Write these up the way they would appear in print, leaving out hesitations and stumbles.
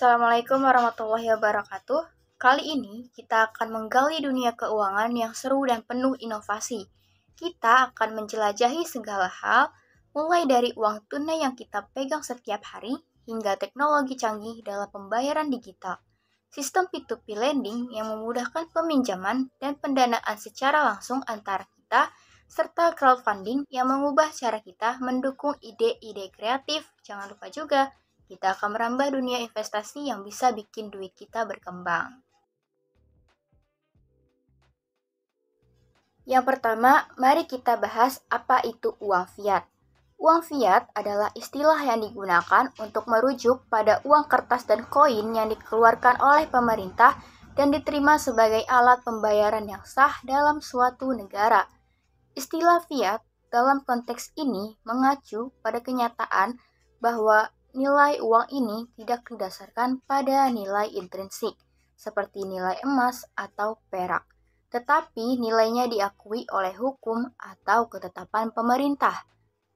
Assalamualaikum warahmatullahi wabarakatuh. Kali ini kita akan menggali dunia keuangan yang seru dan penuh inovasi. Kita akan menjelajahi segala hal, mulai dari uang tunai yang kita pegang setiap hari, hingga teknologi canggih dalam pembayaran digital. Sistem P2P lending yang memudahkan peminjaman dan pendanaan secara langsung antara kita, serta crowdfunding yang mengubah cara kita mendukung ide-ide kreatif. Jangan lupa juga, kita akan merambah dunia investasi yang bisa bikin duit kita berkembang. Yang pertama, mari kita bahas apa itu uang fiat. Uang fiat adalah istilah yang digunakan untuk merujuk pada uang kertas dan koin yang dikeluarkan oleh pemerintah dan diterima sebagai alat pembayaran yang sah dalam suatu negara. Istilah fiat dalam konteks ini mengacu pada kenyataan bahwa nilai uang ini tidak didasarkan pada nilai intrinsik, seperti nilai emas atau perak, tetapi nilainya diakui oleh hukum atau ketetapan pemerintah.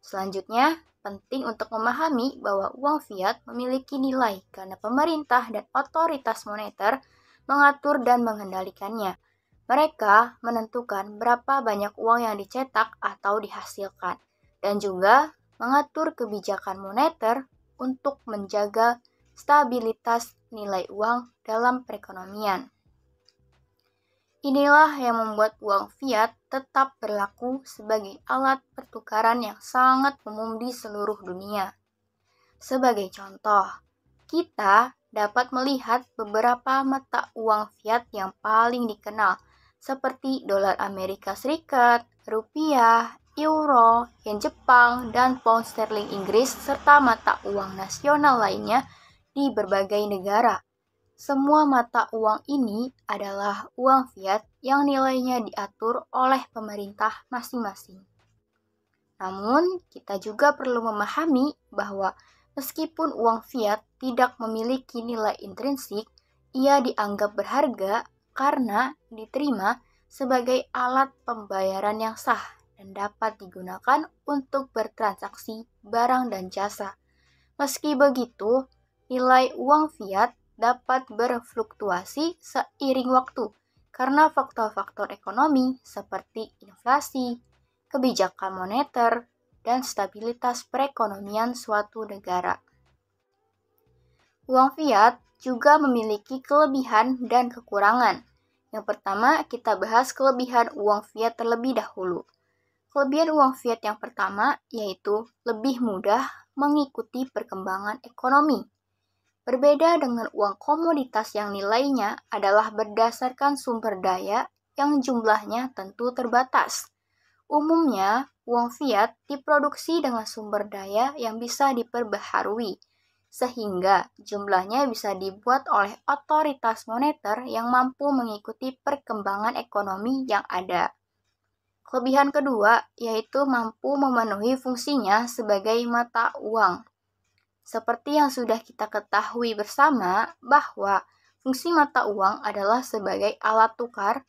Selanjutnya, penting untuk memahami bahwa uang fiat memiliki nilai karena pemerintah dan otoritas moneter mengatur dan mengendalikannya. Mereka menentukan berapa banyak uang yang dicetak atau dihasilkan, dan juga mengatur kebijakan moneter untuk menjaga stabilitas nilai uang dalam perekonomian. Inilah yang membuat uang fiat tetap berlaku sebagai alat pertukaran yang sangat umum di seluruh dunia. Sebagai contoh, kita dapat melihat beberapa mata uang fiat yang paling dikenal, seperti dolar Amerika Serikat, rupiah, euro, yen Jepang, dan pound sterling Inggris, serta mata uang nasional lainnya di berbagai negara. Semua mata uang ini adalah uang fiat yang nilainya diatur oleh pemerintah masing-masing. Namun, kita juga perlu memahami bahwa meskipun uang fiat tidak memiliki nilai intrinsik, ia dianggap berharga karena diterima sebagai alat pembayaran yang sah dan dapat digunakan untuk bertransaksi barang dan jasa. Meski begitu, nilai uang fiat dapat berfluktuasi seiring waktu karena faktor-faktor ekonomi seperti inflasi, kebijakan moneter, dan stabilitas perekonomian suatu negara. Uang fiat juga memiliki kelebihan dan kekurangan. Yang pertama, kita bahas kelebihan uang fiat terlebih dahulu. Kelebihan uang fiat yang pertama yaitu lebih mudah mengikuti perkembangan ekonomi. Berbeda dengan uang komoditas yang nilainya adalah berdasarkan sumber daya yang jumlahnya tentu terbatas. Umumnya, uang fiat diproduksi dengan sumber daya yang bisa diperbaharui, sehingga jumlahnya bisa dibuat oleh otoritas moneter yang mampu mengikuti perkembangan ekonomi yang ada. Kelebihan kedua yaitu mampu memenuhi fungsinya sebagai mata uang. Seperti yang sudah kita ketahui bersama bahwa fungsi mata uang adalah sebagai alat tukar,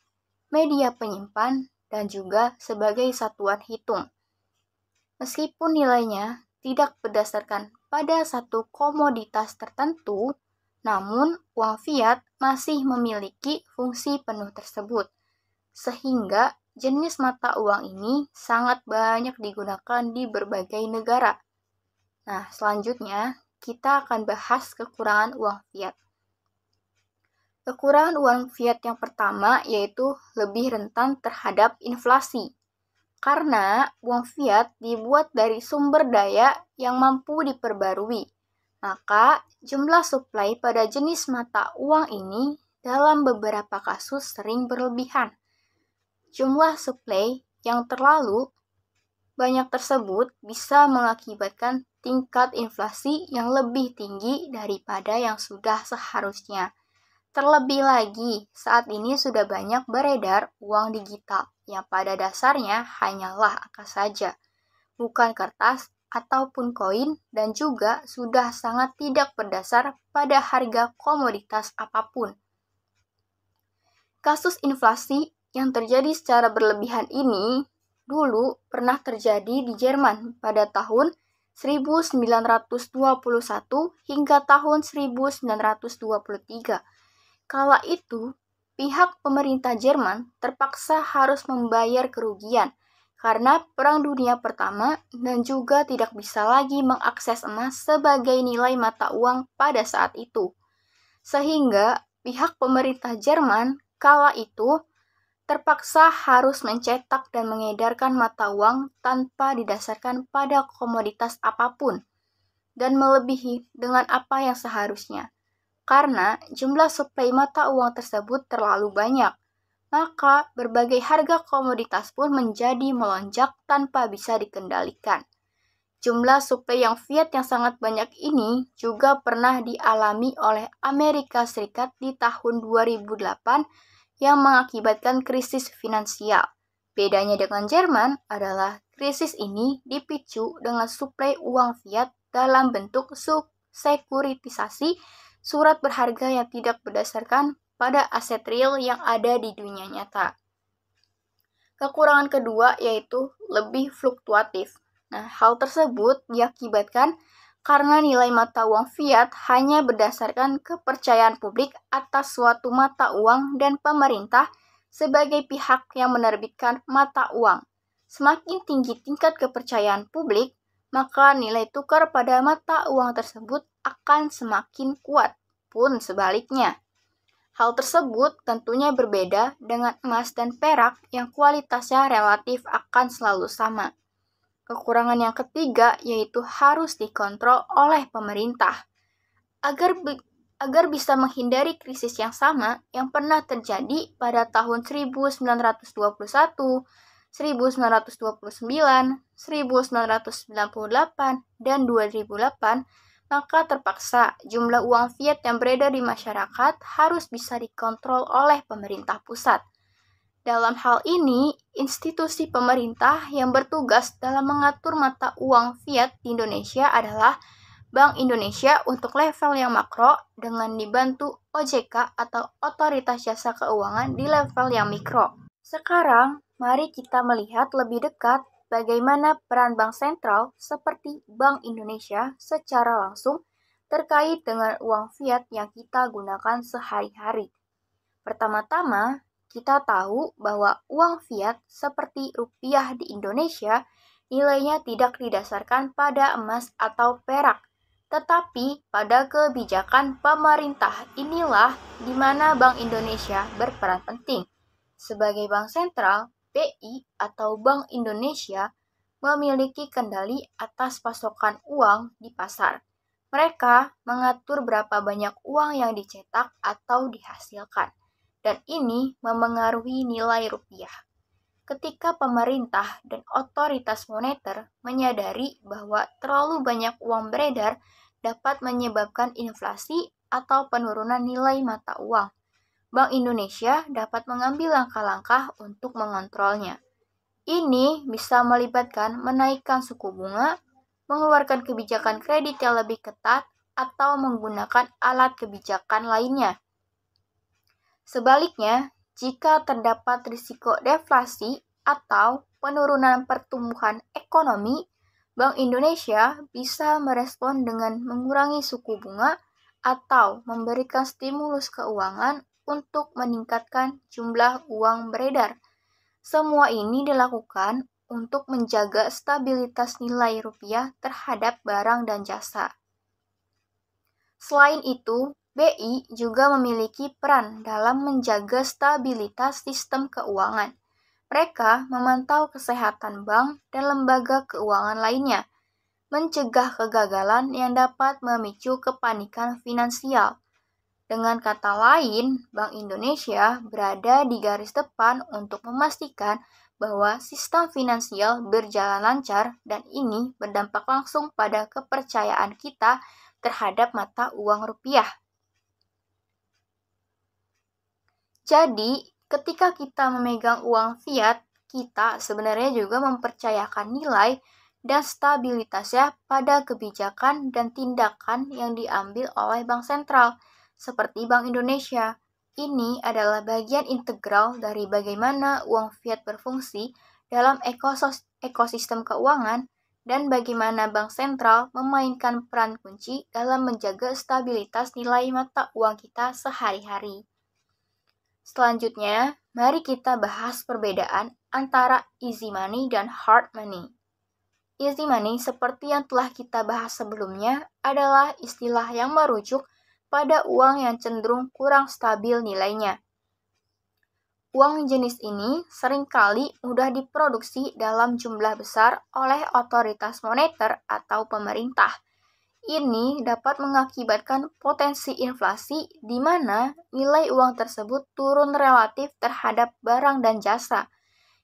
media penyimpan, dan juga sebagai satuan hitung. Meskipun nilainya tidak berdasarkan pada satu komoditas tertentu, namun uang fiat masih memiliki fungsi penuh tersebut, sehingga jenis mata uang ini sangat banyak digunakan di berbagai negara. Nah, selanjutnya kita akan bahas kekurangan uang fiat. Kekurangan uang fiat yang pertama yaitu lebih rentan terhadap inflasi. Karena uang fiat dibuat dari sumber daya yang mampu diperbarui, maka jumlah suplai pada jenis mata uang ini dalam beberapa kasus sering berlebihan. Jumlah suplai yang terlalu banyak tersebut bisa mengakibatkan tingkat inflasi yang lebih tinggi daripada yang sudah seharusnya. Terlebih lagi, saat ini sudah banyak beredar uang digital yang pada dasarnya hanyalah angka saja, bukan kertas ataupun koin, dan juga sudah sangat tidak berdasar pada harga komoditas apapun. Kasus inflasi yang terjadi secara berlebihan ini dulu pernah terjadi di Jerman pada tahun 1921 hingga tahun 1923. Kala itu, pihak pemerintah Jerman terpaksa harus membayar kerugian karena Perang Dunia Pertama dan juga tidak bisa lagi mengakses emas sebagai nilai mata uang pada saat itu. Sehingga pihak pemerintah Jerman kala itu terpaksa harus mencetak dan mengedarkan mata uang tanpa didasarkan pada komoditas apapun dan melebihi dengan apa yang seharusnya. Karena jumlah suplai mata uang tersebut terlalu banyak, maka berbagai harga komoditas pun menjadi melonjak tanpa bisa dikendalikan. Jumlah suplai yang fiat yang sangat banyak ini juga pernah dialami oleh Amerika Serikat di tahun 2008 yang mengakibatkan krisis finansial. Bedanya dengan Jerman adalah krisis ini dipicu dengan suplai uang fiat dalam bentuk sekuritisasi surat berharga yang tidak berdasarkan pada aset real yang ada di dunia nyata. Kekurangan kedua yaitu lebih fluktuatif. Nah, hal tersebut diakibatkan karena nilai mata uang fiat hanya berdasarkan kepercayaan publik atas suatu mata uang dan pemerintah sebagai pihak yang menerbitkan mata uang. Semakin tinggi tingkat kepercayaan publik, maka nilai tukar pada mata uang tersebut akan semakin kuat, pun sebaliknya. Hal tersebut tentunya berbeda dengan emas dan perak yang kualitasnya relatif akan selalu sama. Kekurangan yang ketiga yaitu harus dikontrol oleh pemerintah. Agar bisa menghindari krisis yang sama yang pernah terjadi pada tahun 1921, 1929, 1998, dan 2008, maka terpaksa jumlah uang fiat yang beredar di masyarakat harus bisa dikontrol oleh pemerintah pusat. Dalam hal ini, institusi pemerintah yang bertugas dalam mengatur mata uang fiat di Indonesia adalah Bank Indonesia untuk level yang makro dengan dibantu OJK atau Otoritas Jasa Keuangan di level yang mikro. Sekarang, mari kita melihat lebih dekat bagaimana peran bank sentral seperti Bank Indonesia secara langsung terkait dengan uang fiat yang kita gunakan sehari-hari. Pertama-tama, kita tahu bahwa uang fiat seperti rupiah di Indonesia nilainya tidak didasarkan pada emas atau perak, tetapi pada kebijakan pemerintah. Inilah di mana Bank Indonesia berperan penting. Sebagai bank sentral, BI atau Bank Indonesia memiliki kendali atas pasokan uang di pasar. Mereka mengatur berapa banyak uang yang dicetak atau dihasilkan, dan ini memengaruhi nilai rupiah. Ketika pemerintah dan otoritas moneter menyadari bahwa terlalu banyak uang beredar dapat menyebabkan inflasi atau penurunan nilai mata uang, Bank Indonesia dapat mengambil langkah-langkah untuk mengontrolnya. Ini bisa melibatkan menaikkan suku bunga, mengeluarkan kebijakan kredit yang lebih ketat, atau menggunakan alat kebijakan lainnya. Sebaliknya, jika terdapat risiko deflasi atau penurunan pertumbuhan ekonomi, Bank Indonesia bisa merespon dengan mengurangi suku bunga atau memberikan stimulus keuangan untuk meningkatkan jumlah uang beredar. Semua ini dilakukan untuk menjaga stabilitas nilai rupiah terhadap barang dan jasa. Selain itu, BI juga memiliki peran dalam menjaga stabilitas sistem keuangan. Mereka memantau kesehatan bank dan lembaga keuangan lainnya, mencegah kegagalan yang dapat memicu kepanikan finansial. Dengan kata lain, Bank Indonesia berada di garis depan untuk memastikan bahwa sistem finansial berjalan lancar dan ini berdampak langsung pada kepercayaan kita terhadap mata uang rupiah. Jadi, ketika kita memegang uang fiat, kita sebenarnya juga mempercayakan nilai dan stabilitasnya pada kebijakan dan tindakan yang diambil oleh bank sentral, seperti Bank Indonesia. Ini adalah bagian integral dari bagaimana uang fiat berfungsi dalam ekosistem keuangan dan bagaimana bank sentral memainkan peran kunci dalam menjaga stabilitas nilai mata uang kita sehari-hari. Selanjutnya, mari kita bahas perbedaan antara easy money dan hard money. Easy money, seperti yang telah kita bahas sebelumnya, adalah istilah yang merujuk pada uang yang cenderung kurang stabil nilainya. Uang jenis ini seringkali mudah diproduksi dalam jumlah besar oleh otoritas moneter atau pemerintah. Ini dapat mengakibatkan potensi inflasi di mana nilai uang tersebut turun relatif terhadap barang dan jasa,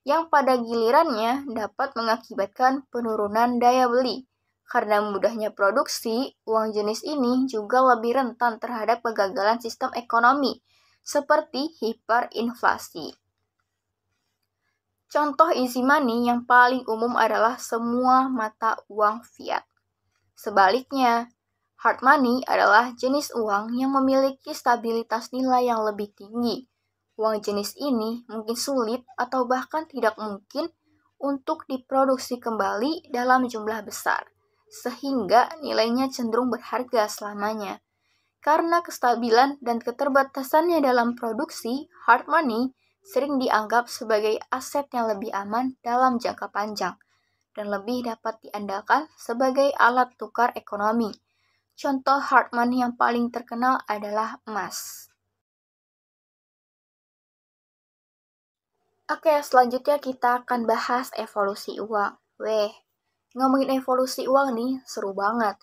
yang pada gilirannya dapat mengakibatkan penurunan daya beli. Karena mudahnya produksi, uang jenis ini juga lebih rentan terhadap kegagalan sistem ekonomi, seperti hiperinflasi. Contoh easy money yang paling umum adalah semua mata uang fiat. Sebaliknya, hard money adalah jenis uang yang memiliki stabilitas nilai yang lebih tinggi. Uang jenis ini mungkin sulit atau bahkan tidak mungkin untuk diproduksi kembali dalam jumlah besar, sehingga nilainya cenderung berharga selamanya. Karena kestabilan dan keterbatasannya dalam produksi, hard money sering dianggap sebagai aset yang lebih aman dalam jangka panjang dan lebih dapat diandalkan sebagai alat tukar ekonomi. Contoh hard money yang paling terkenal adalah emas. Oke, selanjutnya kita akan bahas evolusi uang. Ngomongin evolusi uang nih, seru banget.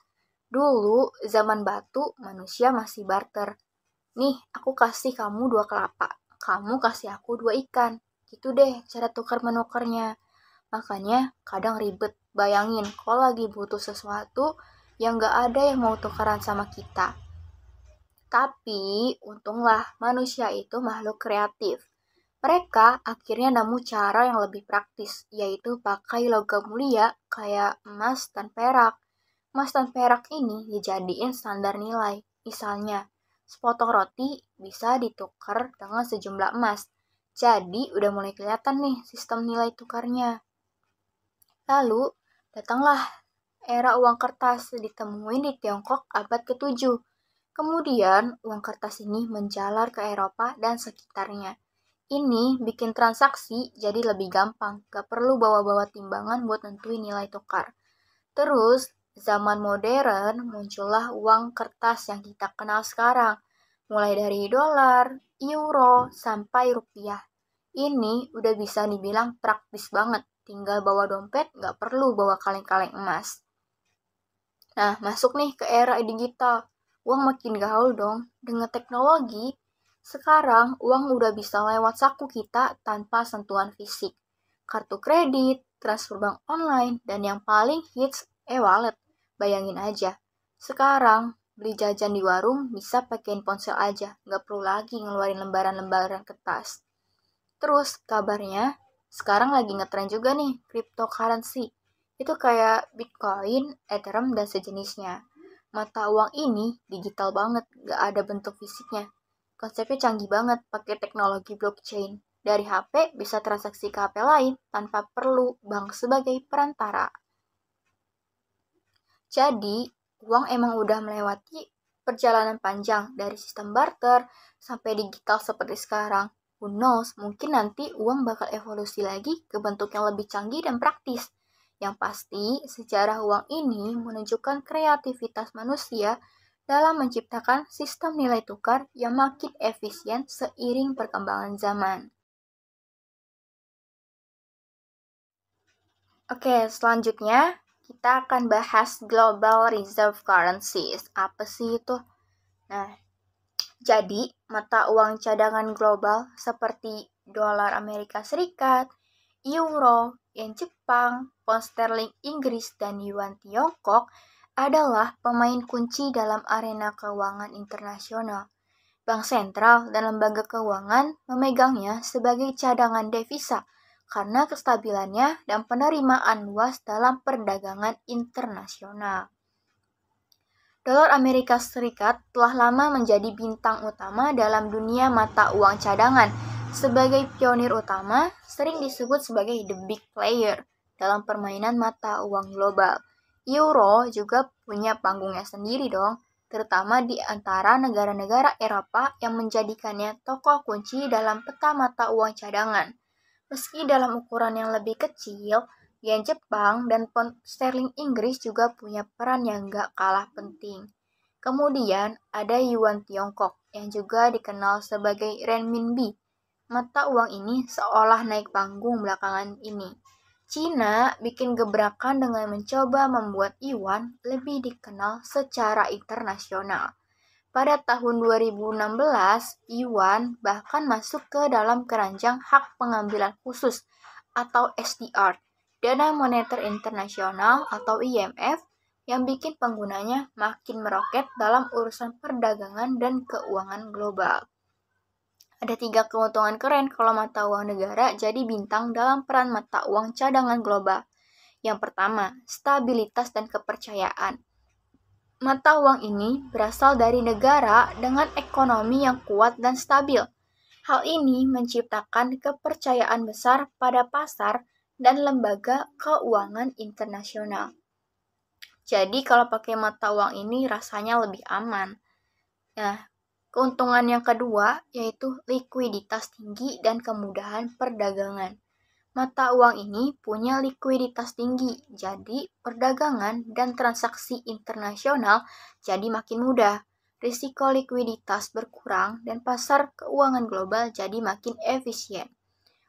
Dulu, zaman batu, manusia masih barter. Nih, aku kasih kamu 2 kelapa, kamu kasih aku 2 ikan. Gitu deh cara tukar-menukarnya. Makanya kadang ribet. Bayangin, kalau lagi butuh sesuatu yang gak ada yang mau tukaran sama kita. Tapi, untunglah manusia itu makhluk kreatif. Mereka akhirnya nemu cara yang lebih praktis, yaitu pakai logam mulia kayak emas dan perak. Emas dan perak ini dijadiin standar nilai. Misalnya, sepotong roti bisa ditukar dengan sejumlah emas. Jadi, udah mulai kelihatan nih sistem nilai tukarnya. Lalu, datanglah era uang kertas ditemuin di Tiongkok abad ke-7. Kemudian, uang kertas ini menjalar ke Eropa dan sekitarnya. Ini bikin transaksi jadi lebih gampang, gak perlu bawa-bawa timbangan buat nentuin nilai tukar. Terus, zaman modern muncullah uang kertas yang kita kenal sekarang, mulai dari dolar, euro, sampai rupiah. Ini udah bisa dibilang praktis banget, tinggal bawa dompet, gak perlu bawa kaleng-kaleng emas. Nah, masuk nih ke era digital, uang makin gaul dong. Dengan teknologi, sekarang uang udah bisa lewat saku kita tanpa sentuhan fisik. Kartu kredit, transfer bank online, dan yang paling hits, e-wallet. Bayangin aja, sekarang beli jajan di warung bisa pakein ponsel aja, nggak perlu lagi ngeluarin lembaran-lembaran kertas. Terus kabarnya, sekarang lagi ngetren juga nih cryptocurrency. Itu kayak Bitcoin, Ethereum, dan sejenisnya. Mata uang ini digital banget, nggak ada bentuk fisiknya. Konsepnya canggih banget, pakai teknologi blockchain. Dari HP bisa transaksi ke HP lain tanpa perlu bank sebagai perantara. Jadi, uang emang udah melewati perjalanan panjang dari sistem barter sampai digital seperti sekarang. Who knows, mungkin nanti uang bakal evolusi lagi ke bentuk yang lebih canggih dan praktis. Yang pasti, sejarah uang ini menunjukkan kreativitas manusia dalam menciptakan sistem nilai tukar yang makin efisien seiring perkembangan zaman. Oke, selanjutnya kita akan bahas Global Reserve Currencies. Apa sih itu? Nah, jadi mata uang cadangan global seperti dolar Amerika Serikat, euro, yen Jepang, pound sterling Inggris, dan yuan Tiongkok adalah pemain kunci dalam arena keuangan internasional. Bank sentral dan lembaga keuangan memegangnya sebagai cadangan devisa karena kestabilannya dan penerimaan luas dalam perdagangan internasional. Dolar Amerika Serikat telah lama menjadi bintang utama dalam dunia mata uang cadangan. Sebagai pionir utama, sering disebut sebagai the big player. dalam permainan mata uang global. Euro juga punya panggungnya sendiri dong, terutama di antara negara-negara Eropa yang menjadikannya tokoh kunci dalam peta mata uang cadangan. Meski dalam ukuran yang lebih kecil, yen Jepang dan pound sterling Inggris juga punya peran yang gak kalah penting. Kemudian ada Yuan Tiongkok yang juga dikenal sebagai renminbi. Mata uang ini seolah naik panggung belakangan ini. Cina bikin gebrakan dengan mencoba membuat Yuan lebih dikenal secara internasional. Pada tahun 2016, Yuan bahkan masuk ke dalam keranjang hak pengambilan khusus atau SDR, Dana Moneter Internasional atau IMF, yang bikin penggunanya makin meroket dalam urusan perdagangan dan keuangan global. Ada 3 keuntungan keren kalau mata uang negara jadi bintang dalam peran mata uang cadangan global. Yang pertama, stabilitas dan kepercayaan. Mata uang ini berasal dari negara dengan ekonomi yang kuat dan stabil. Hal ini menciptakan kepercayaan besar pada pasar dan lembaga keuangan internasional. Jadi kalau pakai mata uang ini rasanya lebih aman. Nah, keuntungan yang kedua yaitu likuiditas tinggi dan kemudahan perdagangan. Mata uang ini punya likuiditas tinggi, jadi perdagangan dan transaksi internasional jadi makin mudah. Risiko likuiditas berkurang dan pasar keuangan global jadi makin efisien.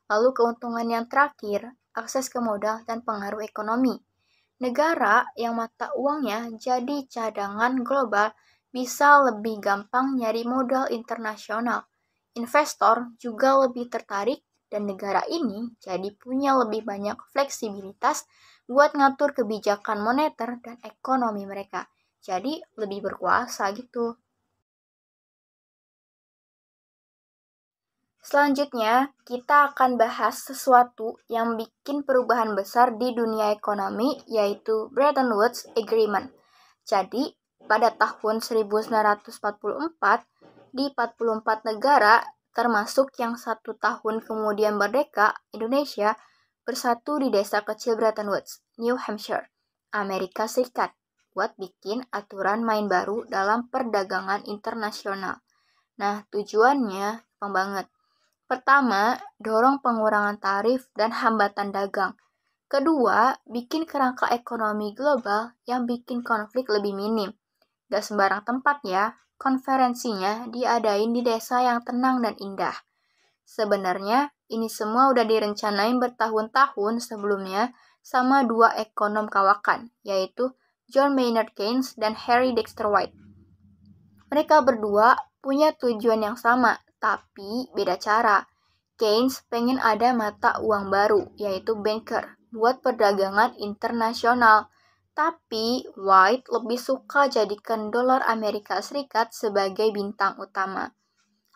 Lalu keuntungan yang terakhir, akses ke modal dan pengaruh ekonomi. Negara yang mata uangnya jadi cadangan global bisa lebih gampang nyari modal internasional. Investor juga lebih tertarik dan negara ini jadi punya lebih banyak fleksibilitas buat ngatur kebijakan moneter dan ekonomi mereka. Jadi lebih berkuasa gitu. Selanjutnya, kita akan bahas sesuatu yang bikin perubahan besar di dunia ekonomi, yaitu Bretton Woods Agreement. Jadi, pada tahun 1944, di 44 negara, termasuk yang 1 tahun kemudian merdeka, Indonesia, bersatu di desa kecil Bretton Woods, New Hampshire, Amerika Serikat, buat bikin aturan main baru dalam perdagangan internasional. Nah, tujuannya gampang banget. Pertama, dorong pengurangan tarif dan hambatan dagang. Kedua, bikin kerangka ekonomi global yang bikin konflik lebih minim. Gak sembarang tempat ya, konferensinya diadain di desa yang tenang dan indah. Sebenarnya, ini semua udah direncanain bertahun-tahun sebelumnya sama 2 ekonom kawakan, yaitu John Maynard Keynes dan Harry Dexter White. Mereka berdua punya tujuan yang sama, tapi beda cara. Keynes pengen ada mata uang baru, yaitu banker, buat perdagangan internasional. Tapi White lebih suka jadikan dolar Amerika Serikat sebagai bintang utama.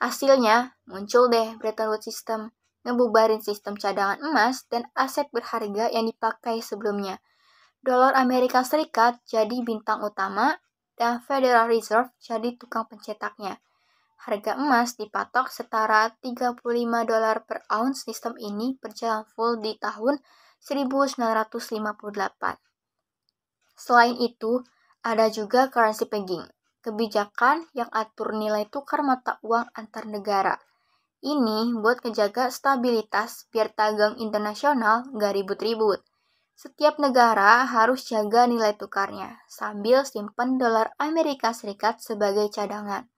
Hasilnya, muncul deh Bretton Woods System, ngebubarin sistem cadangan emas dan aset berharga yang dipakai sebelumnya. Dolar Amerika Serikat jadi bintang utama, dan Federal Reserve jadi tukang pencetaknya. Harga emas dipatok setara $35 per ounce. Sistem ini berjalan full di tahun 1958. Selain itu, ada juga currency pegging, kebijakan yang atur nilai tukar mata uang antar negara. Ini buat ngejaga stabilitas biar dagang internasional gak ribut-ribut. Setiap negara harus jaga nilai tukarnya sambil simpen dolar Amerika Serikat sebagai cadangan.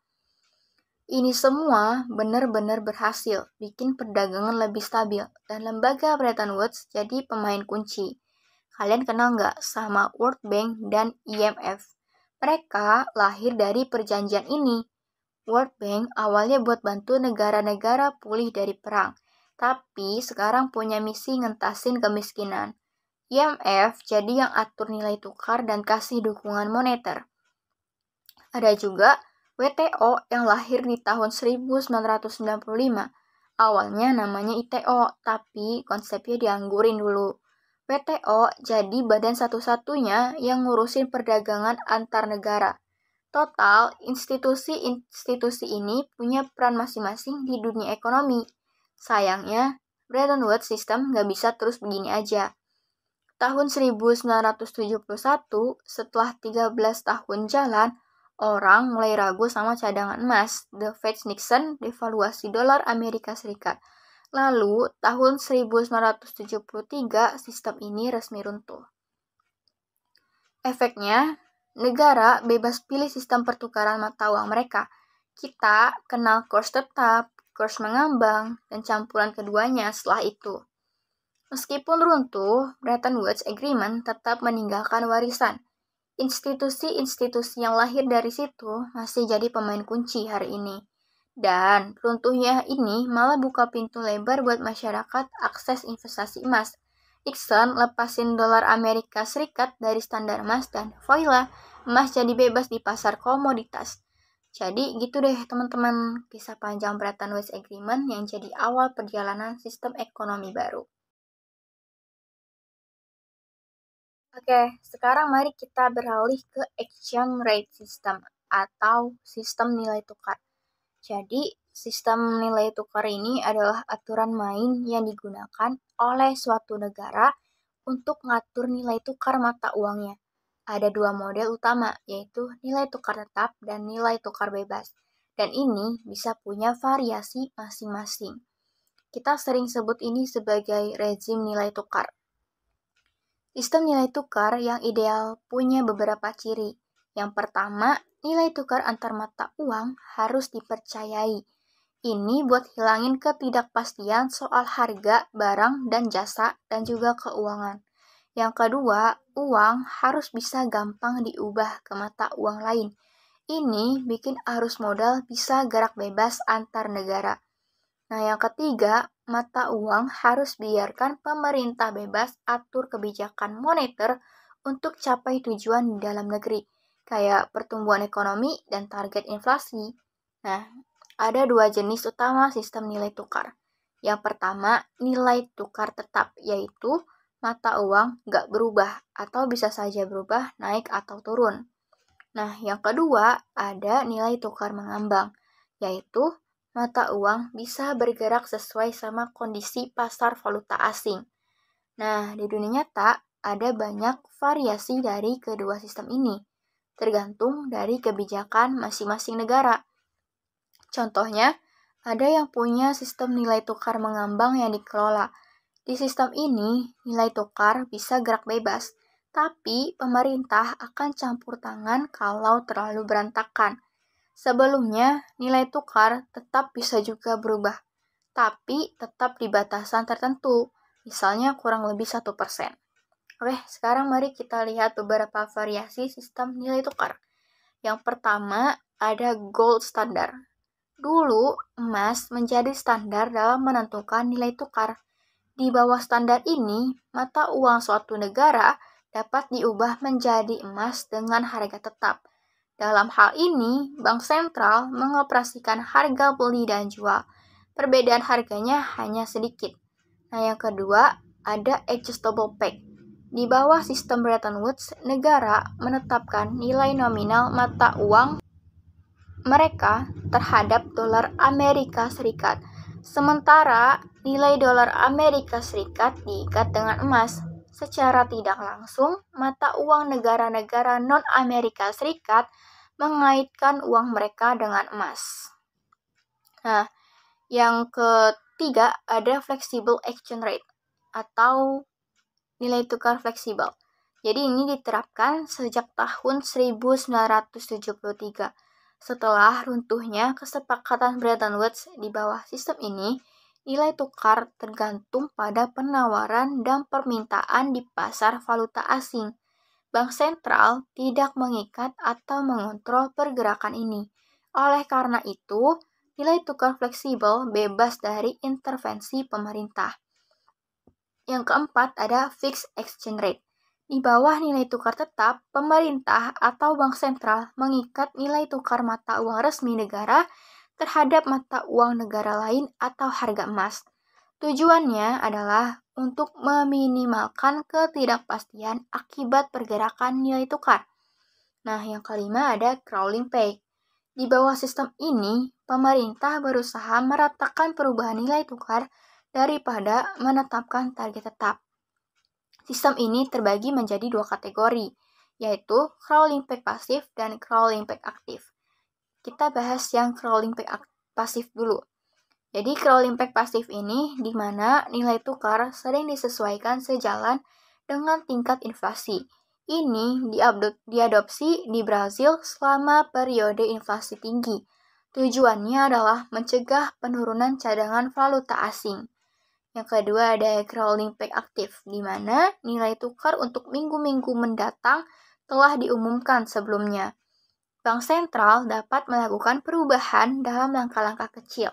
Ini semua benar-benar berhasil bikin perdagangan lebih stabil dan lembaga Bretton Woods jadi pemain kunci. Kalian kenal nggak sama World Bank dan IMF? Mereka lahir dari perjanjian ini. World Bank awalnya buat bantu negara-negara pulih dari perang, tapi sekarang punya misi ngentasin kemiskinan. IMF jadi yang atur nilai tukar dan kasih dukungan moneter. Ada juga WTO yang lahir di tahun 1995. Awalnya namanya ITO, tapi konsepnya dianggurin dulu. WTO jadi badan satu-satunya yang ngurusin perdagangan antar negara. Total, institusi-institusi ini punya peran masing-masing di dunia ekonomi. Sayangnya, Bretton Woods System nggak bisa terus begini aja. tahun 1971, setelah 13 tahun jalan, orang mulai ragu sama cadangan emas. The Fed Nixon devaluasi dolar Amerika Serikat. Lalu, tahun 1973, sistem ini resmi runtuh. Efeknya, negara bebas pilih sistem pertukaran mata uang mereka. Kita kenal kurs tetap, kurs mengambang, dan campuran keduanya setelah itu. Meskipun runtuh, Bretton Woods Agreement tetap meninggalkan warisan. Institusi-institusi yang lahir dari situ masih jadi pemain kunci hari ini. Dan runtuhnya ini malah buka pintu lebar buat masyarakat akses investasi emas. Nixon lepasin dolar Amerika Serikat dari standar emas dan voila, emas jadi bebas di pasar komoditas. Jadi gitu deh teman-teman, kisah panjang Bretton Woods Agreement yang jadi awal perjalanan sistem ekonomi baru. Oke, sekarang mari kita beralih ke exchange rate system atau sistem nilai tukar. Jadi, sistem nilai tukar ini adalah aturan main yang digunakan oleh suatu negara untuk ngatur nilai tukar mata uangnya. Ada dua model utama, yaitu nilai tukar tetap dan nilai tukar bebas. Dan ini bisa punya variasi masing-masing. Kita sering sebut ini sebagai rezim nilai tukar. Sistem nilai tukar yang ideal punya beberapa ciri. Yang pertama, nilai tukar antar mata uang harus dipercayai. Ini buat hilangin ketidakpastian soal harga, barang, dan jasa, dan juga keuangan. Yang kedua, uang harus bisa gampang diubah ke mata uang lain. Ini bikin arus modal bisa gerak bebas antar negara. Nah, yang ketiga, mata uang harus biarkan pemerintah bebas atur kebijakan moneter untuk capai tujuan di dalam negeri, kayak pertumbuhan ekonomi dan target inflasi. Nah, ada dua jenis utama sistem nilai tukar. Yang pertama, nilai tukar tetap, yaitu mata uang nggak berubah atau bisa saja berubah naik atau turun. Nah, yang kedua, ada nilai tukar mengambang, yaitu mata uang bisa bergerak sesuai sama kondisi pasar valuta asing. Nah, di dunia nyata ada banyak variasi dari kedua sistem ini, tergantung dari kebijakan masing-masing negara. Contohnya, ada yang punya sistem nilai tukar mengambang yang dikelola. Di sistem ini, nilai tukar bisa gerak bebas, tapi pemerintah akan campur tangan kalau terlalu berantakan. Sebelumnya, nilai tukar tetap bisa juga berubah, tapi tetap di batasan tertentu, misalnya kurang lebih 1%. Oke, sekarang mari kita lihat beberapa variasi sistem nilai tukar. Yang pertama, ada gold standard. Dulu, emas menjadi standar dalam menentukan nilai tukar. Di bawah standar ini, mata uang suatu negara dapat diubah menjadi emas dengan harga tetap. Dalam hal ini, bank sentral mengoperasikan harga beli dan jual. Perbedaan harganya hanya sedikit. Nah, yang kedua, ada adjustable peg. Di bawah sistem Bretton Woods, negara menetapkan nilai nominal mata uang mereka terhadap dolar Amerika Serikat. Sementara nilai dolar Amerika Serikat diikat dengan emas. Secara tidak langsung, mata uang negara-negara non-Amerika Serikat mengaitkan uang mereka dengan emas. Nah, yang ketiga ada flexible exchange rate atau nilai tukar fleksibel. Jadi ini diterapkan sejak tahun 1973. Setelah runtuhnya kesepakatan Bretton Woods di bawah sistem ini, nilai tukar tergantung pada penawaran dan permintaan di pasar valuta asing. Bank sentral tidak mengikat atau mengontrol pergerakan ini. Oleh karena itu, nilai tukar fleksibel bebas dari intervensi pemerintah. Yang keempat ada fixed exchange rate. Di bawah nilai tukar tetap, pemerintah atau bank sentral mengikat nilai tukar mata uang resmi negara terhadap mata uang negara lain atau harga emas. Tujuannya adalah untuk meminimalkan ketidakpastian akibat pergerakan nilai tukar. Nah, yang kelima ada crawling peg. Di bawah sistem ini, pemerintah berusaha meratakan perubahan nilai tukar daripada menetapkan target tetap. Sistem ini terbagi menjadi dua kategori, yaitu crawling peg pasif dan crawling peg aktif. Kita bahas yang crawling peg pasif dulu. Jadi crawling peg pasif ini di mana nilai tukar sering disesuaikan sejalan dengan tingkat inflasi. Ini diadopsi di Brazil selama periode inflasi tinggi. Tujuannya adalah mencegah penurunan cadangan valuta asing. Yang kedua ada crawling peg aktif, di mana nilai tukar untuk minggu-minggu mendatang telah diumumkan sebelumnya. Bank sentral dapat melakukan perubahan dalam langkah-langkah kecil.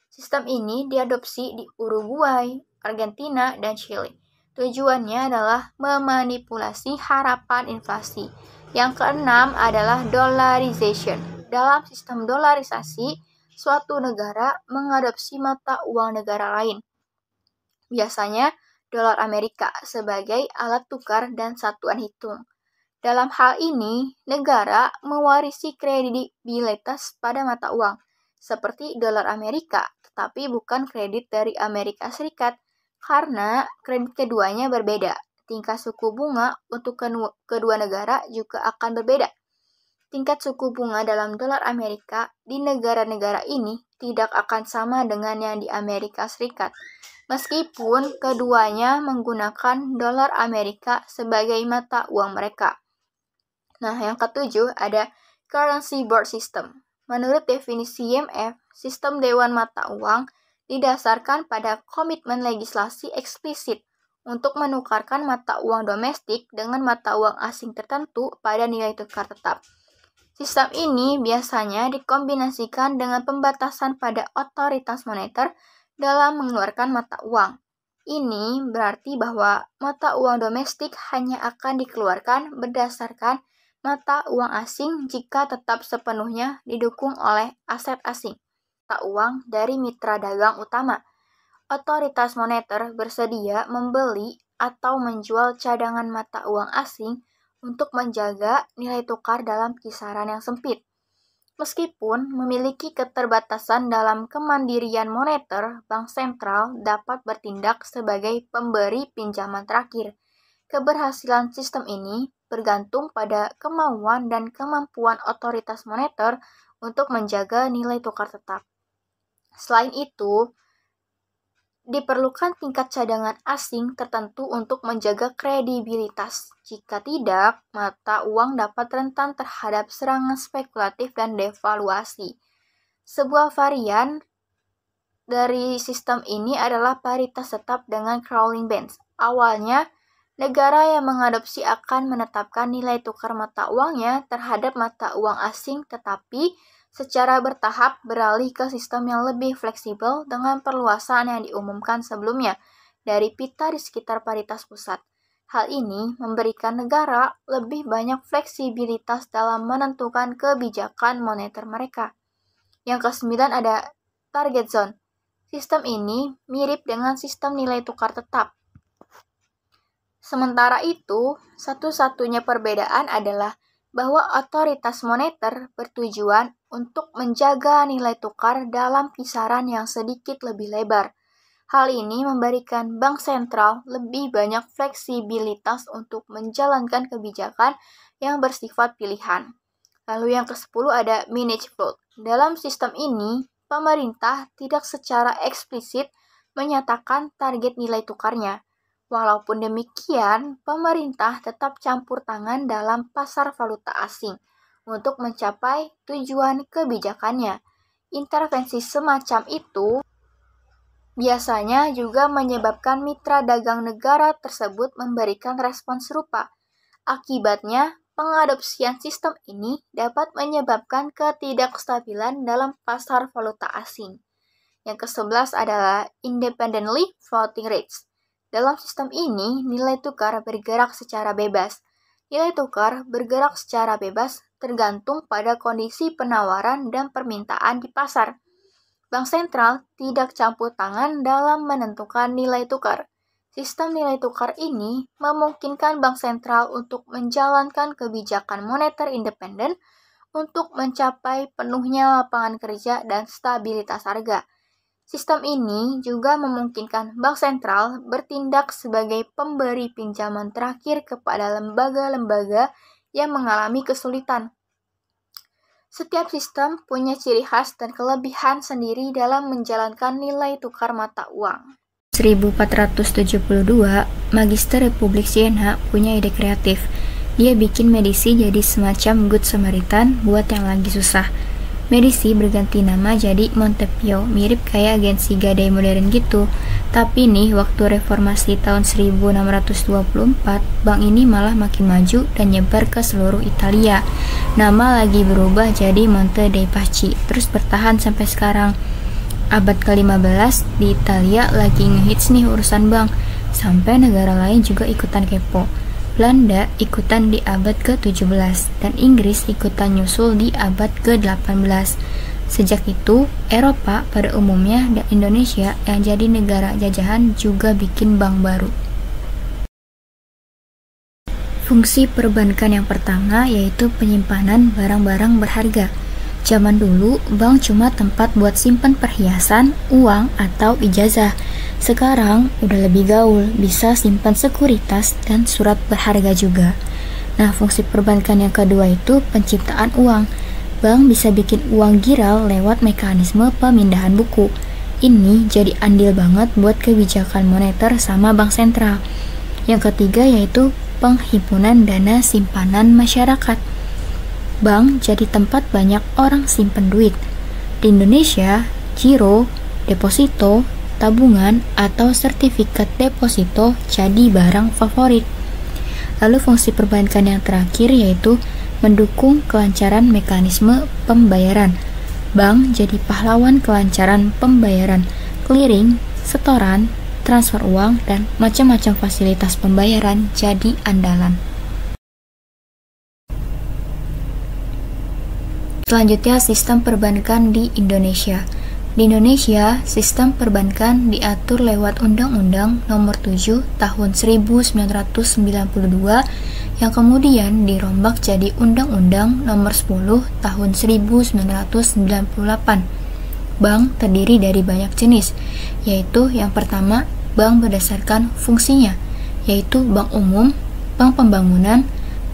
Sistem ini diadopsi di Uruguay, Argentina, dan Chile. Tujuannya adalah memanipulasi harapan inflasi. Yang keenam adalah dollarization. Dalam sistem dolarisasi, suatu negara mengadopsi mata uang negara lain, biasanya dolar Amerika, sebagai alat tukar dan satuan hitung. Dalam hal ini, negara mewarisi kredibilitas pada mata uang, seperti dolar Amerika, tetapi bukan kredit dari Amerika Serikat, karena kredit keduanya berbeda. Tingkat suku bunga untuk kedua negara juga akan berbeda. Tingkat suku bunga dalam dolar Amerika di negara-negara ini tidak akan sama dengan yang di Amerika Serikat, meskipun keduanya menggunakan dolar Amerika sebagai mata uang mereka. Nah, yang ketujuh ada Currency Board System. Menurut definisi IMF, sistem Dewan Mata Uang didasarkan pada komitmen legislasi eksplisit untuk menukarkan mata uang domestik dengan mata uang asing tertentu pada nilai tukar tetap. Sistem ini biasanya dikombinasikan dengan pembatasan pada otoritas moneter dalam mengeluarkan mata uang. Ini berarti bahwa mata uang domestik hanya akan dikeluarkan berdasarkan mata uang asing jika tetap sepenuhnya didukung oleh aset asing, mata uang dari mitra dagang utama. Otoritas moneter bersedia membeli atau menjual cadangan mata uang asing untuk menjaga nilai tukar dalam kisaran yang sempit. Meskipun memiliki keterbatasan dalam kemandirian moneter, bank sentral dapat bertindak sebagai pemberi pinjaman terakhir. Keberhasilan sistem ini bergantung pada kemauan dan kemampuan otoritas moneter untuk menjaga nilai tukar tetap. Selain itu, diperlukan tingkat cadangan asing tertentu untuk menjaga kredibilitas. Jika tidak, mata uang dapat rentan terhadap serangan spekulatif dan devaluasi. Sebuah varian dari sistem ini adalah paritas tetap dengan crawling bands. Awalnya, negara yang mengadopsi akan menetapkan nilai tukar mata uangnya terhadap mata uang asing, tetapi secara bertahap beralih ke sistem yang lebih fleksibel dengan perluasan yang diumumkan sebelumnya dari pita di sekitar paritas pusat. Hal ini memberikan negara lebih banyak fleksibilitas dalam menentukan kebijakan moneter mereka. Yang kesembilan ada target zone. Sistem ini mirip dengan sistem nilai tukar tetap. Sementara itu, satu-satunya perbedaan adalah bahwa otoritas moneter bertujuan untuk menjaga nilai tukar dalam kisaran yang sedikit lebih lebar. Hal ini memberikan bank sentral lebih banyak fleksibilitas untuk menjalankan kebijakan yang bersifat pilihan. Lalu yang ke-10 ada manage float. Dalam sistem ini, pemerintah tidak secara eksplisit menyatakan target nilai tukarnya. Walaupun demikian, pemerintah tetap campur tangan dalam pasar valuta asing untuk mencapai tujuan kebijakannya. Intervensi semacam itu biasanya juga menyebabkan mitra dagang negara tersebut memberikan respon serupa. Akibatnya, pengadopsian sistem ini dapat menyebabkan ketidakstabilan dalam pasar valuta asing. Yang ke-11 adalah independently floating rates. Dalam sistem ini, nilai tukar bergerak secara bebas. Nilai tukar bergerak secara bebas tergantung pada kondisi penawaran dan permintaan di pasar. Bank sentral tidak campur tangan dalam menentukan nilai tukar. Sistem nilai tukar ini memungkinkan bank sentral untuk menjalankan kebijakan moneter independen untuk mencapai penuhnya lapangan kerja dan stabilitas harga. Sistem ini juga memungkinkan bank sentral bertindak sebagai pemberi pinjaman terakhir kepada lembaga-lembaga yang mengalami kesulitan. Setiap sistem punya ciri khas dan kelebihan sendiri dalam menjalankan nilai tukar mata uang. 1472, Magister Republik Siena punya ide kreatif. Dia bikin Medici jadi semacam Good Samaritan buat yang lagi susah. Medici berganti nama jadi Montepio, mirip kayak agensi gadai modern gitu. Tapi nih, waktu reformasi tahun 1624, bank ini malah makin maju dan nyebar ke seluruh Italia. Nama lagi berubah jadi Monte dei Paschi, terus bertahan sampai sekarang. Abad ke-15 di Italia lagi ngehits nih urusan bank, sampai negara lain juga ikutan kepo. Belanda ikutan di abad ke-17 dan Inggris ikutan nyusul di abad ke-18. Sejak itu, Eropa pada umumnya dan Indonesia yang jadi negara jajahan juga bikin bank baru. Fungsi perbankan yang pertama yaitu penyimpanan barang-barang berharga. Zaman dulu, bank cuma tempat buat simpan perhiasan, uang, atau ijazah. Sekarang udah lebih gaul, bisa simpan sekuritas dan surat berharga juga. Nah, fungsi perbankan yang kedua itu penciptaan uang. Bank bisa bikin uang giral lewat mekanisme pemindahan buku. Ini jadi andil banget buat kebijakan moneter sama bank sentral. Yang ketiga yaitu penghimpunan dana simpanan masyarakat. Bank jadi tempat banyak orang simpen duit. Di Indonesia, giro, deposito, tabungan, atau sertifikat deposito jadi barang favorit. Lalu fungsi perbankan yang terakhir yaitu mendukung kelancaran mekanisme pembayaran. Bank jadi pahlawan kelancaran pembayaran, clearing, setoran, transfer uang, dan macam-macam fasilitas pembayaran jadi andalan. Selanjutnya, sistem perbankan di Indonesia. Di Indonesia, sistem perbankan diatur lewat Undang-Undang Nomor 7 Tahun 1992 yang kemudian dirombak jadi Undang-Undang Nomor 10 Tahun 1998. Bank terdiri dari banyak jenis, yaitu yang pertama, bank berdasarkan fungsinya, yaitu bank umum, bank pembangunan,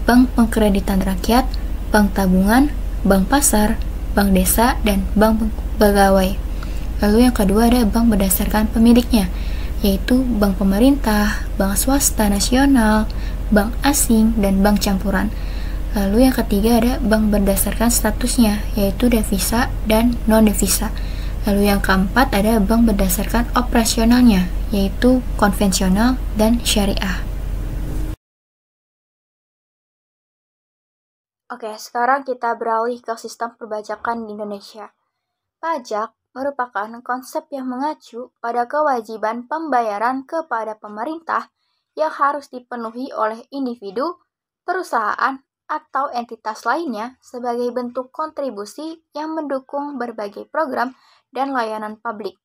bank pengkreditan rakyat, bank tabungan, bank pasar, bank desa, dan bank pegawai. Lalu yang kedua ada bank berdasarkan pemiliknya, yaitu bank pemerintah, bank swasta nasional, bank asing, dan bank campuran. Lalu yang ketiga ada bank berdasarkan statusnya, yaitu devisa dan non-devisa. Lalu yang keempat ada bank berdasarkan operasionalnya, yaitu konvensional dan syariah. Oke, sekarang kita beralih ke sistem perpajakan di Indonesia. Pajak merupakan konsep yang mengacu pada kewajiban pembayaran kepada pemerintah yang harus dipenuhi oleh individu, perusahaan, atau entitas lainnya sebagai bentuk kontribusi yang mendukung berbagai program dan layanan publik.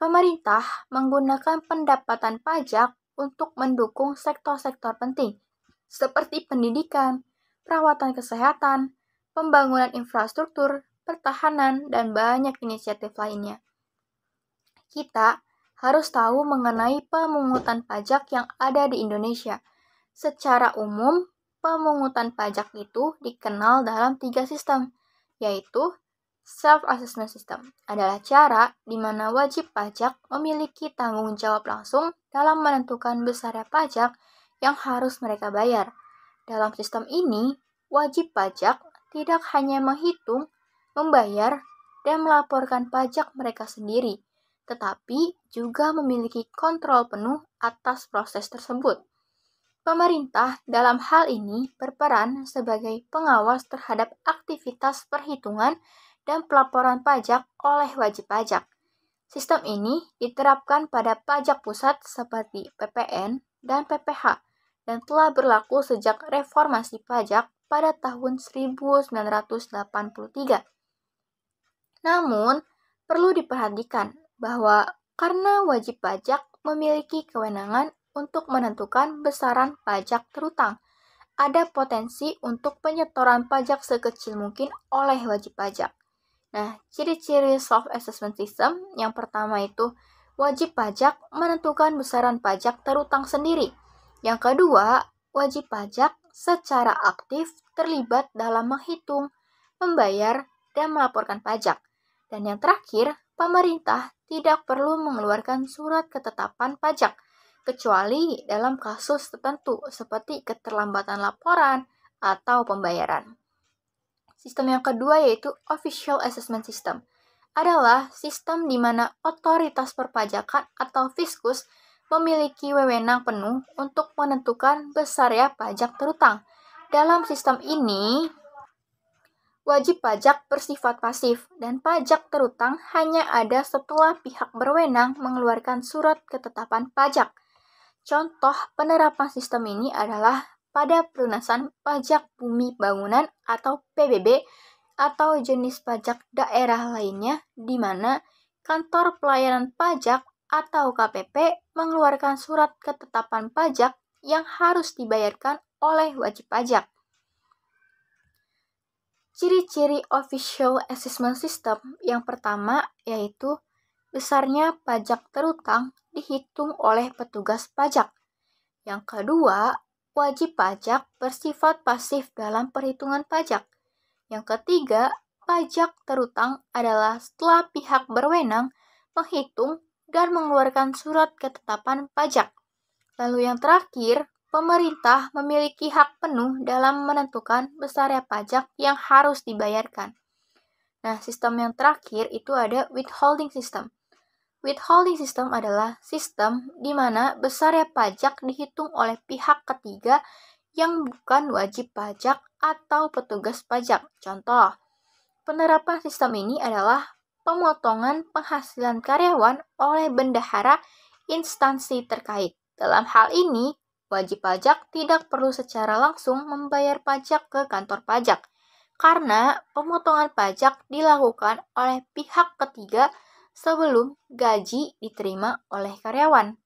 Pemerintah menggunakan pendapatan pajak untuk mendukung sektor-sektor penting seperti pendidikan, perawatan kesehatan, pembangunan infrastruktur, pertahanan, dan banyak inisiatif lainnya. Kita harus tahu mengenai pemungutan pajak yang ada di Indonesia. Secara umum, pemungutan pajak itu dikenal dalam 3 sistem, yaitu self-assessment system adalah cara di mana wajib pajak memiliki tanggung jawab langsung dalam menentukan besarnya pajak yang harus mereka bayar. Dalam sistem ini, wajib pajak tidak hanya menghitung, membayar, dan melaporkan pajak mereka sendiri, tetapi juga memiliki kontrol penuh atas proses tersebut. Pemerintah dalam hal ini berperan sebagai pengawas terhadap aktivitas perhitungan dan pelaporan pajak oleh wajib pajak. Sistem ini diterapkan pada pajak pusat seperti PPN dan PPH, dan telah berlaku sejak reformasi pajak pada tahun 1983. Namun, perlu diperhatikan bahwa karena wajib pajak memiliki kewenangan untuk menentukan besaran pajak terutang, ada potensi untuk penyetoran pajak sekecil mungkin oleh wajib pajak. Nah, ciri-ciri self-assessment system yang pertama itu wajib pajak menentukan besaran pajak terutang sendiri. Yang kedua, wajib pajak secara aktif terlibat dalam menghitung, membayar, dan melaporkan pajak. Dan yang terakhir, pemerintah tidak perlu mengeluarkan surat ketetapan pajak, kecuali dalam kasus tertentu seperti keterlambatan laporan atau pembayaran. Sistem yang kedua yaitu Official Assessment System. Adalah sistem di mana otoritas perpajakan atau fiskus memiliki wewenang penuh untuk menentukan besarnya pajak terutang. Dalam sistem ini, wajib pajak bersifat pasif dan pajak terutang hanya ada setelah pihak berwenang mengeluarkan surat ketetapan pajak. Contoh penerapan sistem ini adalah pada pelunasan pajak bumi bangunan atau PBB atau jenis pajak daerah lainnya di mana kantor pelayanan pajak atau KPP mengeluarkan surat ketetapan pajak yang harus dibayarkan oleh wajib pajak. Ciri-ciri Official Assessment System yang pertama yaitu besarnya pajak terutang dihitung oleh petugas pajak. Yang kedua, wajib pajak bersifat pasif dalam perhitungan pajak. Yang ketiga, pajak terutang adalah setelah pihak berwenang menghitung dan mengeluarkan surat ketetapan pajak. Lalu yang terakhir, pemerintah memiliki hak penuh dalam menentukan besarnya pajak yang harus dibayarkan. Nah, sistem yang terakhir itu ada withholding system. Withholding system adalah sistem di mana besarnya pajak dihitung oleh pihak ketiga yang bukan wajib pajak atau petugas pajak. Contoh, penerapan sistem ini adalah pemotongan penghasilan karyawan oleh bendahara instansi terkait. Dalam hal ini, wajib pajak tidak perlu secara langsung membayar pajak ke kantor pajak, karena pemotongan pajak dilakukan oleh pihak ketiga sebelum gaji diterima oleh karyawan.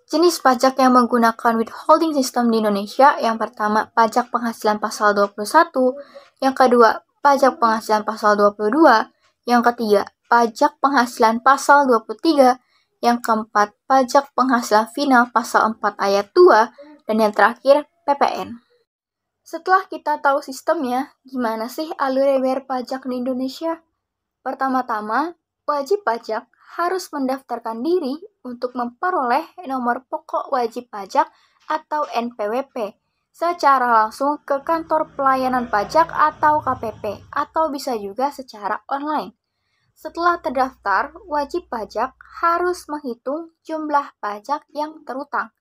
Jenis pajak yang menggunakan withholding system di Indonesia, yang pertama pajak penghasilan pasal 21, yang kedua pajak penghasilan pasal 22, yang ketiga pajak penghasilan pasal 23, yang keempat pajak penghasilan final pasal 4 ayat 2, dan yang terakhir PPN. Setelah kita tahu sistemnya, gimana sih alur bayar pajak di Indonesia? Pertama-tama, wajib pajak harus mendaftarkan diri untuk memperoleh nomor pokok wajib pajak atau NPWP secara langsung ke kantor pelayanan pajak atau KPP atau bisa juga secara online. Setelah terdaftar, wajib pajak harus menghitung jumlah pajak yang terutang.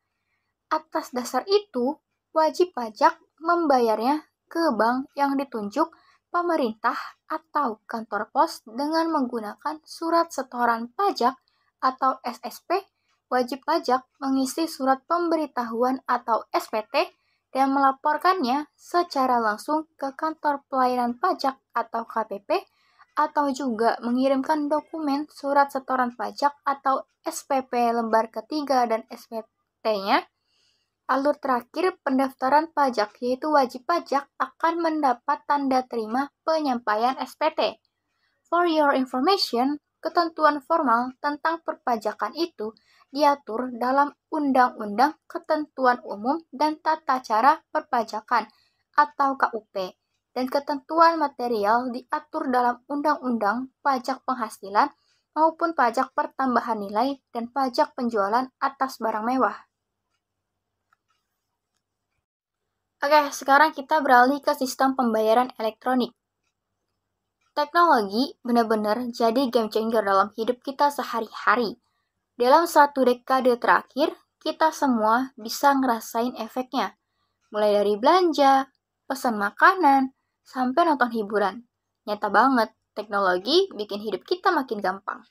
Atas dasar itu, wajib pajak membayarnya ke bank yang ditunjuk pemerintah atau kantor pos dengan menggunakan surat setoran pajak atau SSP. Wajib pajak mengisi surat pemberitahuan atau SPT dan melaporkannya secara langsung ke kantor pelayanan pajak atau KPP atau juga mengirimkan dokumen surat setoran pajak atau SPP lembar ketiga dan SPT-nya. Alur terakhir pendaftaran pajak yaitu wajib pajak akan mendapat tanda terima penyampaian SPT. For your information, ketentuan formal tentang perpajakan itu diatur dalam Undang-Undang Ketentuan Umum dan Tata Cara Perpajakan atau KUP, dan ketentuan material diatur dalam Undang-Undang Pajak Penghasilan maupun pajak pertambahan nilai dan pajak penjualan atas barang mewah. Oke, sekarang kita beralih ke sistem pembayaran elektronik. Teknologi benar-benar jadi game changer dalam hidup kita sehari-hari. Dalam satu dekade terakhir, kita semua bisa ngerasain efeknya. Mulai dari belanja, pesan makanan, sampai nonton hiburan. Nyata banget, teknologi bikin hidup kita makin gampang.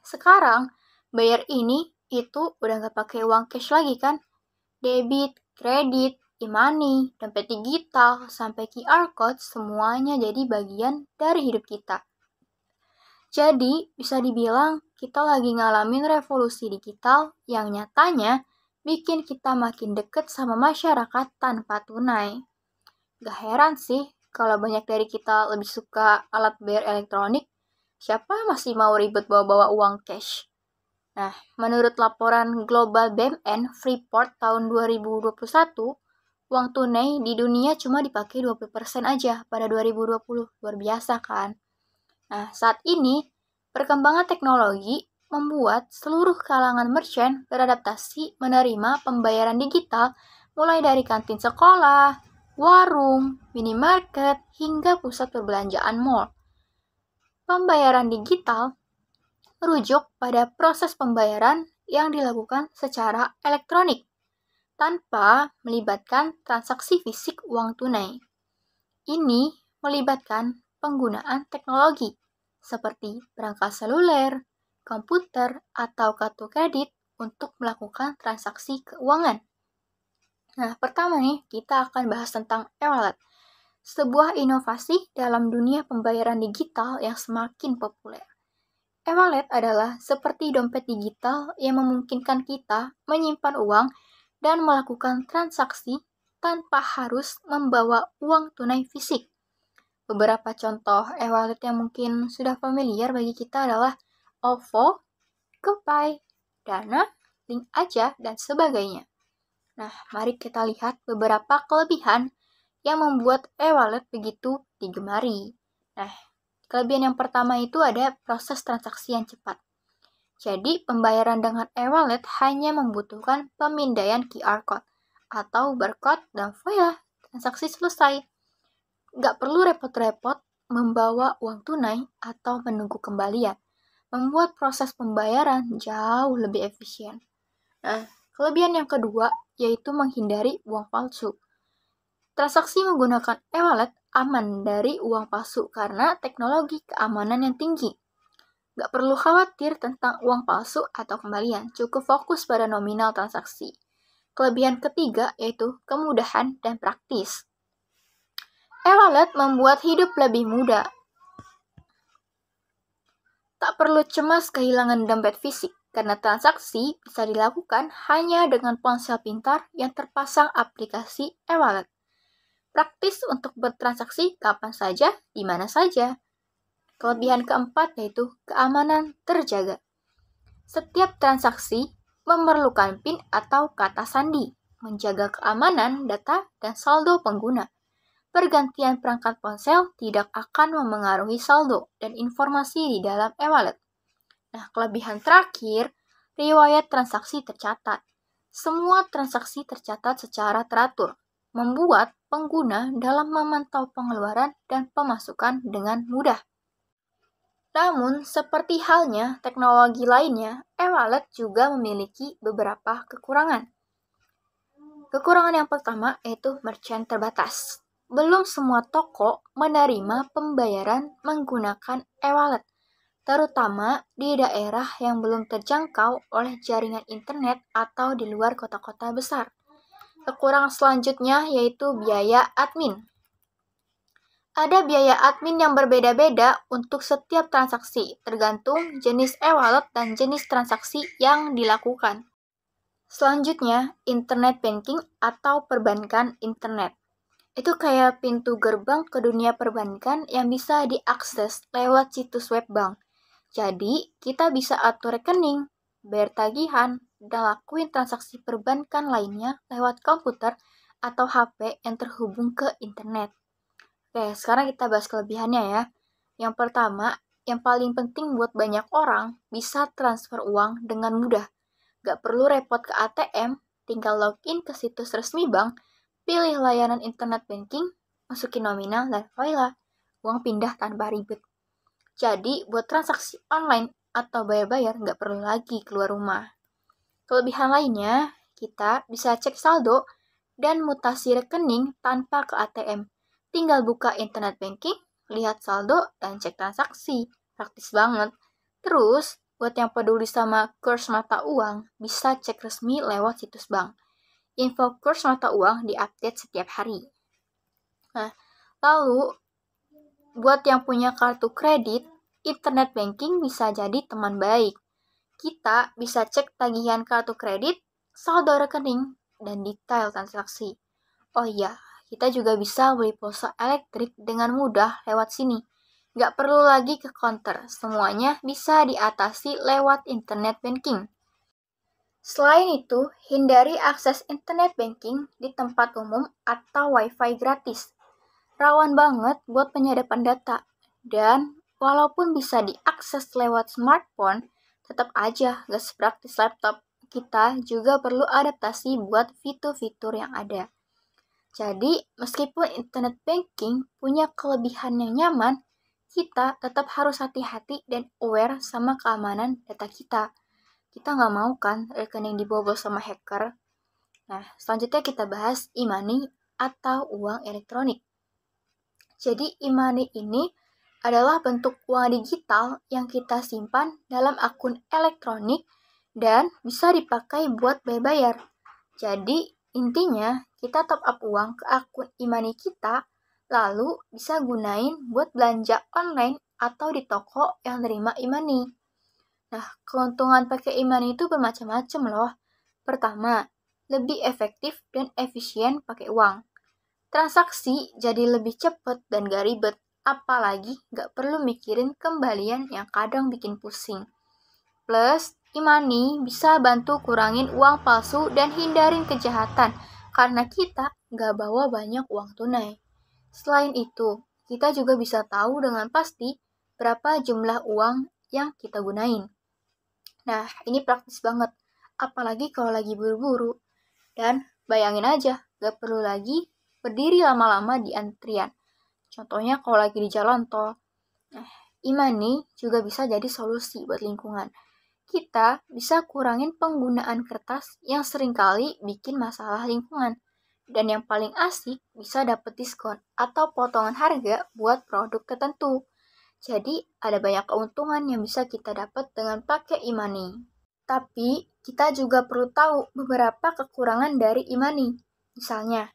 Sekarang, bayar ini, itu udah nggak pakai uang cash lagi kan? Debit, kredit, e-money, dompet digital, sampai QR code semuanya jadi bagian dari hidup kita. Jadi, bisa dibilang kita lagi ngalamin revolusi digital yang nyatanya bikin kita makin deket sama masyarakat tanpa tunai. Gak heran sih Kalau banyak dari kita lebih suka alat bayar elektronik, siapa masih mau ribet bawa-bawa uang cash? Nah, menurut laporan Global BMN Freeport tahun 2021, uang tunai di dunia cuma dipakai 20% aja pada 2020. Luar biasa kan? Nah, saat ini, perkembangan teknologi membuat seluruh kalangan merchant beradaptasi menerima pembayaran digital mulai dari kantin sekolah, warung, minimarket, hingga pusat perbelanjaan mall. Pembayaran digital merujuk pada proses pembayaran yang dilakukan secara elektronik tanpa melibatkan transaksi fisik uang tunai. Ini melibatkan penggunaan teknologi seperti perangkat seluler, komputer, atau kartu kredit untuk melakukan transaksi keuangan. Nah, pertama nih, kita akan bahas tentang e-wallet, sebuah inovasi dalam dunia pembayaran digital yang semakin populer. E-wallet adalah seperti dompet digital yang memungkinkan kita menyimpan uang dan melakukan transaksi tanpa harus membawa uang tunai fisik. Beberapa contoh e-wallet yang mungkin sudah familiar bagi kita adalah OVO, GoPay, Dana, Link Aja, dan sebagainya. Nah, mari kita lihat beberapa kelebihan yang membuat e-wallet begitu digemari. Nah, kelebihan yang pertama itu ada proses transaksi yang cepat. Jadi, pembayaran dengan e-wallet hanya membutuhkan pemindaian QR code atau barcode dan voila, transaksi selesai. Nggak perlu repot-repot membawa uang tunai atau menunggu kembalian, membuat proses pembayaran jauh lebih efisien. Nah, kelebihan yang kedua yaitu menghindari uang palsu. Transaksi menggunakan e-wallet aman dari uang palsu karena teknologi keamanan yang tinggi. Nggak perlu khawatir tentang uang palsu atau kembalian, cukup fokus pada nominal transaksi. Kelebihan ketiga yaitu kemudahan dan praktis. E-wallet membuat hidup lebih mudah. Tak perlu cemas kehilangan dompet fisik, karena transaksi bisa dilakukan hanya dengan ponsel pintar yang terpasang aplikasi e-wallet. Praktis untuk bertransaksi kapan saja, di mana saja. Kelebihan keempat yaitu keamanan terjaga. Setiap transaksi memerlukan PIN atau kata sandi, menjaga keamanan data dan saldo pengguna. Pergantian perangkat ponsel tidak akan memengaruhi saldo dan informasi di dalam e-wallet. Nah, kelebihan terakhir, riwayat transaksi tercatat. Semua transaksi tercatat secara teratur, membuat pengguna dalam memantau pengeluaran dan pemasukan dengan mudah. Namun, seperti halnya teknologi lainnya, e-wallet juga memiliki beberapa kekurangan. Kekurangan yang pertama yaitu merchant terbatas. Belum semua toko menerima pembayaran menggunakan e-wallet, terutama di daerah yang belum terjangkau oleh jaringan internet atau di luar kota-kota besar. Kekurangan selanjutnya yaitu biaya admin. Ada biaya admin yang berbeda-beda untuk setiap transaksi, tergantung jenis e-wallet dan jenis transaksi yang dilakukan. Selanjutnya, internet banking atau perbankan internet. Itu kayak pintu gerbang ke dunia perbankan yang bisa diakses lewat situs web bank. Jadi, kita bisa atur rekening, bayar tagihan, dan lakuin transaksi perbankan lainnya lewat komputer atau HP yang terhubung ke internet. Oke, sekarang kita bahas kelebihannya ya. Yang pertama, yang paling penting buat banyak orang, bisa transfer uang dengan mudah. Gak perlu repot ke ATM, tinggal login ke situs resmi bank, pilih layanan internet banking, masukin nominal, dan voila, uang pindah tanpa ribet. Jadi, buat transaksi online atau bayar-bayar nggak perlu lagi keluar rumah. Kelebihan lainnya, kita bisa cek saldo dan mutasi rekening tanpa ke ATM. Tinggal buka internet banking, lihat saldo, dan cek transaksi. Praktis banget. Terus, buat yang peduli sama kurs mata uang, bisa cek resmi lewat situs bank. Info kurs mata uang diupdate setiap hari. Nah, lalu buat yang punya kartu kredit, internet banking bisa jadi teman baik. Kita bisa cek tagihan kartu kredit, saldo rekening, dan detail transaksi. Oh iya, kita juga bisa beli pulsa elektrik dengan mudah lewat sini. Nggak perlu lagi ke counter, semuanya bisa diatasi lewat internet banking. Selain itu, hindari akses internet banking di tempat umum atau wifi gratis. Rawan banget buat penyadapan data. Dan walaupun bisa diakses lewat smartphone, tetap aja gak sepraktis laptop. Kita juga perlu adaptasi buat fitur-fitur yang ada. Jadi, meskipun internet banking punya kelebihan yang nyaman, kita tetap harus hati-hati dan aware sama keamanan data kita. Kita nggak mau kan rekening dibobol sama hacker. Nah, selanjutnya kita bahas e-money atau uang elektronik. Jadi, e-money ini adalah bentuk uang digital yang kita simpan dalam akun elektronik dan bisa dipakai buat bayar-bayar. Jadi, intinya kita top up uang ke akun e-money kita, lalu bisa gunain buat belanja online atau di toko yang nerima e-money. Nah, keuntungan pakai e-money itu bermacam-macam loh. Pertama, lebih efektif dan efisien pakai uang. Transaksi jadi lebih cepat dan gak ribet, apalagi gak perlu mikirin kembalian yang kadang bikin pusing. Plus, e-money bisa bantu kurangin uang palsu dan hindarin kejahatan karena kita gak bawa banyak uang tunai. Selain itu, kita juga bisa tahu dengan pasti berapa jumlah uang yang kita gunain. Nah, ini praktis banget, apalagi kalau lagi buru-buru. Dan bayangin aja, gak perlu lagi berdiri lama-lama di antrian. Contohnya kalau lagi di jalan tol. Nah, e-money juga bisa jadi solusi buat lingkungan. Kita bisa kurangin penggunaan kertas yang seringkali bikin masalah lingkungan. Dan yang paling asik bisa dapet diskon atau potongan harga buat produk tertentu. Jadi ada banyak keuntungan yang bisa kita dapat dengan pakai e-money. Tapi kita juga perlu tahu beberapa kekurangan dari e-money. Misalnya,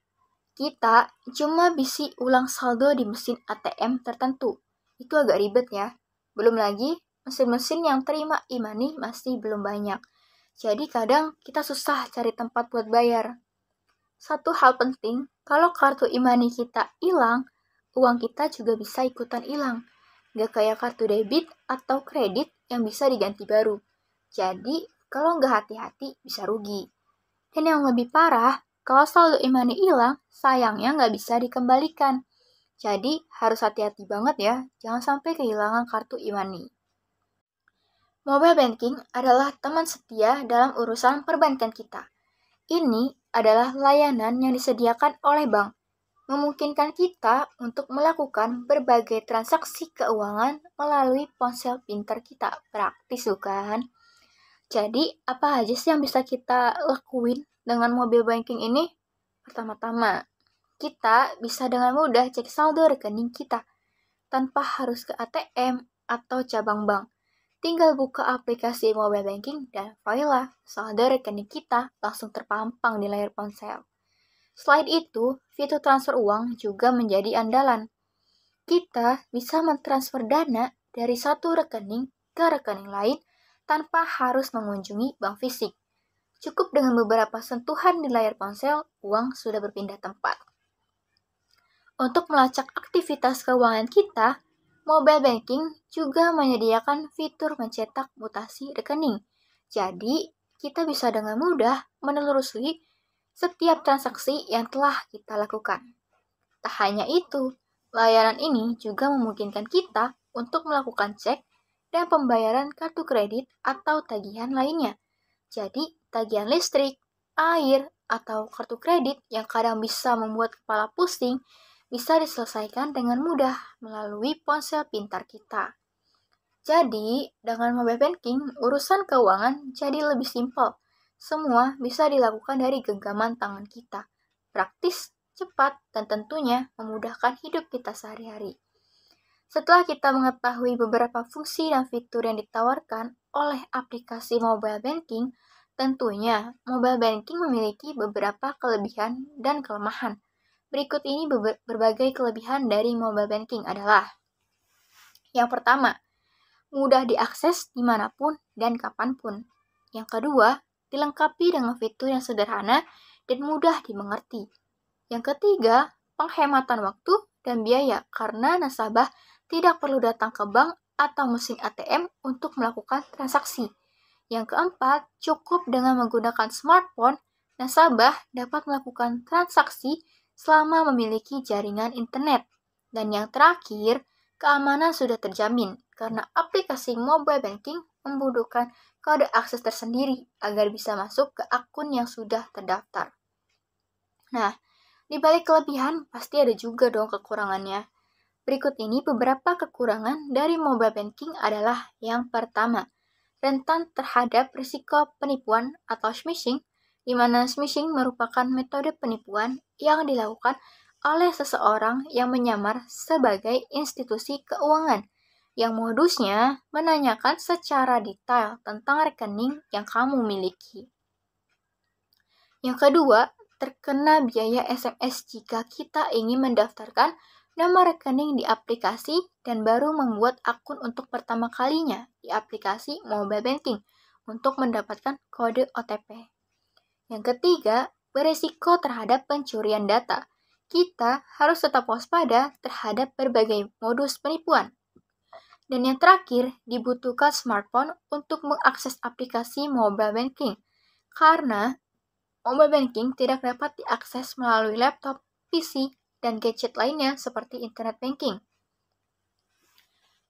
kita cuma bisa ulang saldo di mesin ATM tertentu. Itu agak ribet ya. Belum lagi, mesin-mesin yang terima e-money masih belum banyak. Jadi kadang kita susah cari tempat buat bayar. Satu hal penting, kalau kartu e-money kita hilang, uang kita juga bisa ikutan hilang. Gak kayak kartu debit atau kredit yang bisa diganti baru. Jadi, kalau nggak hati-hati bisa rugi. Dan yang lebih parah, kalau saldo e-money hilang, sayangnya nggak bisa dikembalikan. Jadi, harus hati-hati banget ya, jangan sampai kehilangan kartu e-money. Mobile banking adalah teman setia dalam urusan perbankan kita. Ini adalah layanan yang disediakan oleh bank, memungkinkan kita untuk melakukan berbagai transaksi keuangan melalui ponsel pintar kita. Praktis bukan? Jadi, apa aja sih yang bisa kita lakuin dengan mobile banking ini? Pertama-tama, kita bisa dengan mudah cek saldo rekening kita tanpa harus ke ATM atau cabang bank. Tinggal buka aplikasi mobile banking dan voila, saldo rekening kita langsung terpampang di layar ponsel. Selain itu, fitur transfer uang juga menjadi andalan. Kita bisa mentransfer dana dari satu rekening ke rekening lain tanpa harus mengunjungi bank fisik. Cukup dengan beberapa sentuhan di layar ponsel, uang sudah berpindah tempat. Untuk melacak aktivitas keuangan kita, mobile banking juga menyediakan fitur mencetak mutasi rekening. Jadi, kita bisa dengan mudah menelusuri setiap transaksi yang telah kita lakukan. Tak hanya itu, layanan ini juga memungkinkan kita untuk melakukan cek dan pembayaran kartu kredit atau tagihan lainnya. Jadi, tagihan listrik, air, atau kartu kredit yang kadang bisa membuat kepala pusing bisa diselesaikan dengan mudah melalui ponsel pintar kita. Jadi, dengan mobile banking, urusan keuangan jadi lebih simpel. Semua bisa dilakukan dari genggaman tangan kita. Praktis, cepat, dan tentunya memudahkan hidup kita sehari-hari. Setelah kita mengetahui beberapa fungsi dan fitur yang ditawarkan oleh aplikasi mobile banking, tentunya mobile banking memiliki beberapa kelebihan dan kelemahan. Berikut ini berbagai kelebihan dari mobile banking adalah: yang pertama, mudah diakses dimanapun dan kapanpun. Yang kedua, dilengkapi dengan fitur yang sederhana dan mudah dimengerti. Yang ketiga, penghematan waktu dan biaya karena nasabah tidak perlu datang ke bank atau mesin ATM untuk melakukan transaksi. Yang keempat, cukup dengan menggunakan smartphone, nasabah dapat melakukan transaksi selama memiliki jaringan internet. Dan yang terakhir, keamanan sudah terjamin karena aplikasi mobile banking membutuhkan kode akses tersendiri agar bisa masuk ke akun yang sudah terdaftar. Nah, di balik kelebihan pasti ada juga dong kekurangannya. Berikut ini beberapa kekurangan dari mobile banking adalah yang pertama, rentan terhadap risiko penipuan atau smishing, di mana smishing merupakan metode penipuan yang dilakukan oleh seseorang yang menyamar sebagai institusi keuangan, yang modusnya menanyakan secara detail tentang rekening yang kamu miliki. Yang kedua, terkena biaya SMS jika kita ingin mendaftarkan nama rekening di aplikasi dan baru membuat akun untuk pertama kalinya di aplikasi mobile banking untuk mendapatkan kode OTP. Yang ketiga, beresiko terhadap pencurian data. Kita harus tetap waspada terhadap berbagai modus penipuan. Dan yang terakhir, dibutuhkan smartphone untuk mengakses aplikasi mobile banking karena mobile banking tidak dapat diakses melalui laptop, PC, dan gadget lainnya seperti internet banking.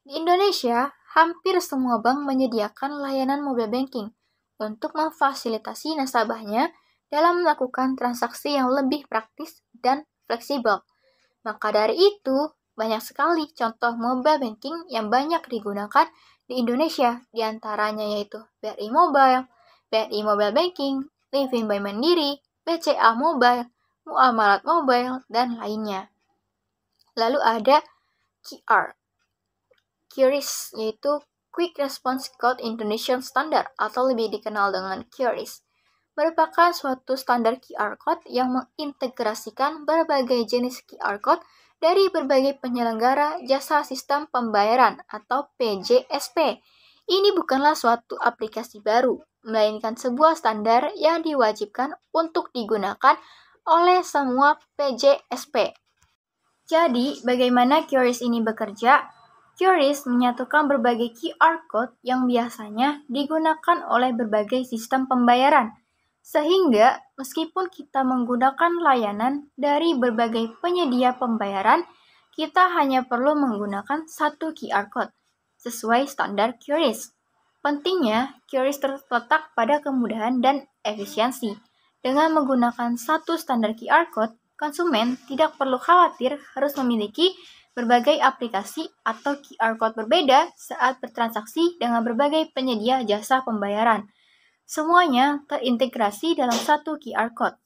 Di Indonesia, hampir semua bank menyediakan layanan mobile banking untuk memfasilitasi nasabahnya dalam melakukan transaksi yang lebih praktis dan fleksibel. Maka dari itu, banyak sekali contoh mobile banking yang banyak digunakan di Indonesia, diantaranya yaitu BRI Mobile, BRI Mobile Banking, Livin by Mandiri, BCA Mobile, Muamalat Mobile, dan lainnya. Lalu ada QRIS, yaitu Quick Response Code Indonesian Standard atau lebih dikenal dengan QRIS. Merupakan suatu standar QR Code yang mengintegrasikan berbagai jenis QR Code dari berbagai penyelenggara jasa sistem pembayaran atau PJSP. Ini bukanlah suatu aplikasi baru, melainkan sebuah standar yang diwajibkan untuk digunakan oleh semua PJSP. Jadi, bagaimana QRIS ini bekerja? QRIS menyatukan berbagai QR Code yang biasanya digunakan oleh berbagai sistem pembayaran, sehingga meskipun kita menggunakan layanan dari berbagai penyedia pembayaran, kita hanya perlu menggunakan satu QR Code sesuai standar QRIS. Pentingnya, QRIS terletak pada kemudahan dan efisiensi. Dengan menggunakan satu standar QR Code, konsumen tidak perlu khawatir harus memiliki berbagai aplikasi atau QR Code berbeda saat bertransaksi dengan berbagai penyedia jasa pembayaran. Semuanya terintegrasi dalam satu QR Code,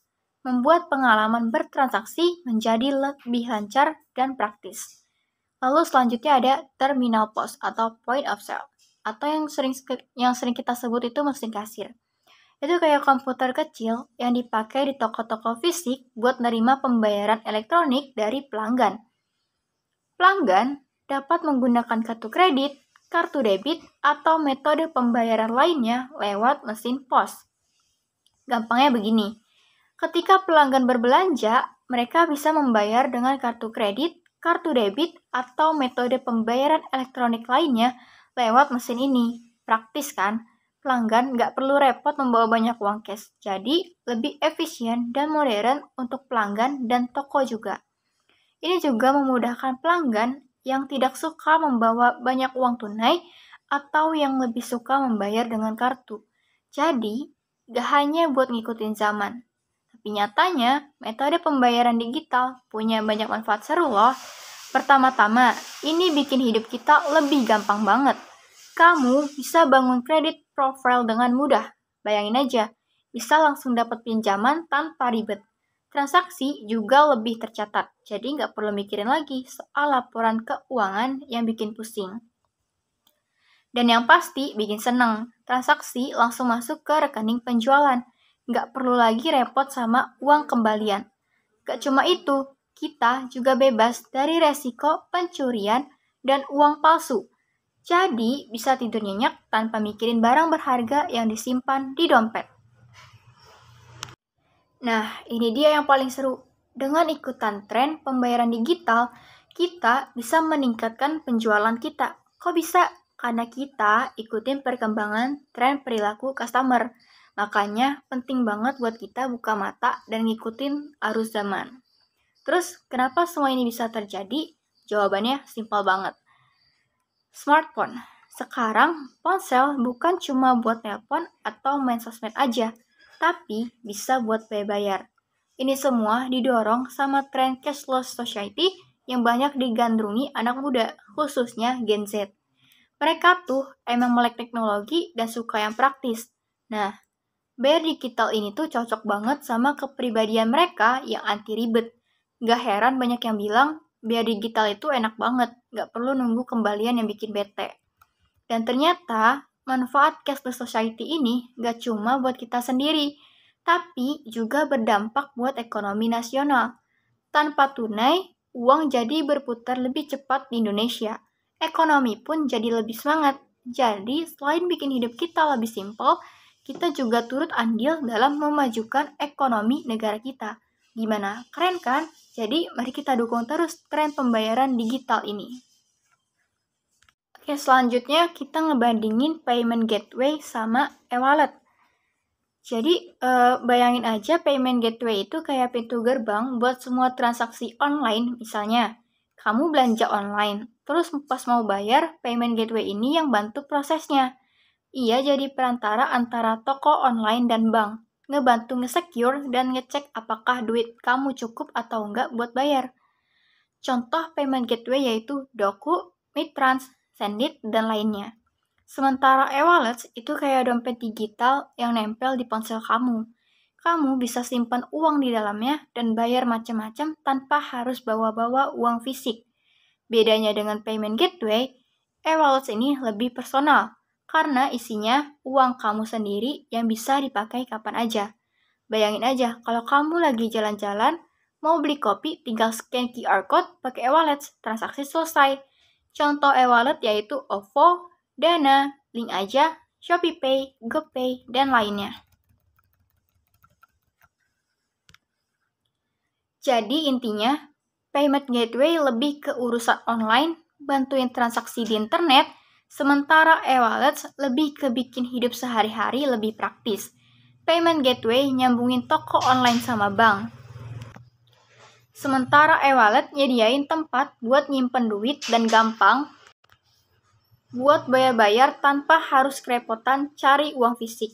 membuat pengalaman bertransaksi menjadi lebih lancar dan praktis. Lalu selanjutnya ada terminal POS atau point of sale, atau yang sering kita sebut itu mesin kasir. Itu kayak komputer kecil yang dipakai di toko-toko fisik buat nerima pembayaran elektronik dari pelanggan. Pelanggan dapat menggunakan kartu kredit, kartu debit, atau metode pembayaran lainnya lewat mesin POS. Gampangnya begini, ketika pelanggan berbelanja, mereka bisa membayar dengan kartu kredit, kartu debit, atau metode pembayaran elektronik lainnya lewat mesin ini. Praktis kan? Pelanggan nggak perlu repot membawa banyak uang cash, jadi lebih efisien dan modern untuk pelanggan dan toko juga. Ini juga memudahkan pelanggan yang tidak suka membawa banyak uang tunai atau yang lebih suka membayar dengan kartu. Jadi, gak hanya buat ngikutin zaman. Tapi nyatanya, metode pembayaran digital punya banyak manfaat seru loh. Pertama-tama, ini bikin hidup kita lebih gampang banget. Kamu bisa bangun kredit profile dengan mudah. Bayangin aja, bisa langsung dapat pinjaman tanpa ribet. Transaksi juga lebih tercatat, jadi nggak perlu mikirin lagi soal laporan keuangan yang bikin pusing. Dan yang pasti bikin seneng, transaksi langsung masuk ke rekening penjualan. Nggak perlu lagi repot sama uang kembalian. Gak cuma itu, kita juga bebas dari resiko pencurian dan uang palsu. Jadi bisa tidur nyenyak tanpa mikirin barang berharga yang disimpan di dompet. Nah, ini dia yang paling seru. Dengan ikutan tren pembayaran digital, kita bisa meningkatkan penjualan kita. Kok bisa? Karena kita ikutin perkembangan tren perilaku customer. Makanya penting banget buat kita buka mata dan ngikutin arus zaman. Terus, kenapa semua ini bisa terjadi? Jawabannya simpel banget. Smartphone. Sekarang, ponsel bukan cuma buat telepon atau main sosmed aja, tapi bisa buat bayar. Ini semua didorong sama tren cashless society yang banyak digandrungi anak muda, khususnya Gen Z. Mereka tuh emang melek teknologi dan suka yang praktis. Nah, bayar digital ini tuh cocok banget sama kepribadian mereka yang anti ribet. Gak heran banyak yang bilang, bayar digital itu enak banget, gak perlu nunggu kembalian yang bikin bete. Dan ternyata, manfaat cashless society ini gak cuma buat kita sendiri, tapi juga berdampak buat ekonomi nasional. Tanpa tunai, uang jadi berputar lebih cepat di Indonesia. Ekonomi pun jadi lebih semangat. Jadi, selain bikin hidup kita lebih simpel, kita juga turut andil dalam memajukan ekonomi negara kita. Gimana? Keren kan? Jadi, mari kita dukung terus tren pembayaran digital ini. Oke, selanjutnya kita ngebandingin payment gateway sama e-wallet. Jadi, bayangin aja payment gateway itu kayak pintu gerbang buat semua transaksi online. Misalnya, kamu belanja online, terus pas mau bayar, payment gateway ini yang bantu prosesnya. Ia jadi perantara antara toko online dan bank, ngebantu nge-secure dan ngecek apakah duit kamu cukup atau enggak buat bayar. Contoh payment gateway yaitu Doku, Midtrans, Sendit, dan lainnya. Sementara e-wallet itu kayak dompet digital yang nempel di ponsel kamu. Kamu bisa simpan uang di dalamnya dan bayar macam-macam tanpa harus bawa-bawa uang fisik. Bedanya dengan payment gateway, e-wallet ini lebih personal karena isinya uang kamu sendiri yang bisa dipakai kapan aja. Bayangin aja kalau kamu lagi jalan-jalan, mau beli kopi tinggal scan QR code pakai e-wallet, transaksi selesai. Contoh e-wallet yaitu OVO, Dana, Link Aja, ShopeePay, GoPay, dan lainnya. Jadi intinya, payment gateway lebih ke urusan online, bantuin transaksi di internet, sementara e-wallet lebih ke bikin hidup sehari-hari lebih praktis. Payment gateway nyambungin toko online sama bank. Sementara e-wallet nyediain tempat buat nyimpen duit dan gampang buat bayar-bayar tanpa harus kerepotan cari uang fisik.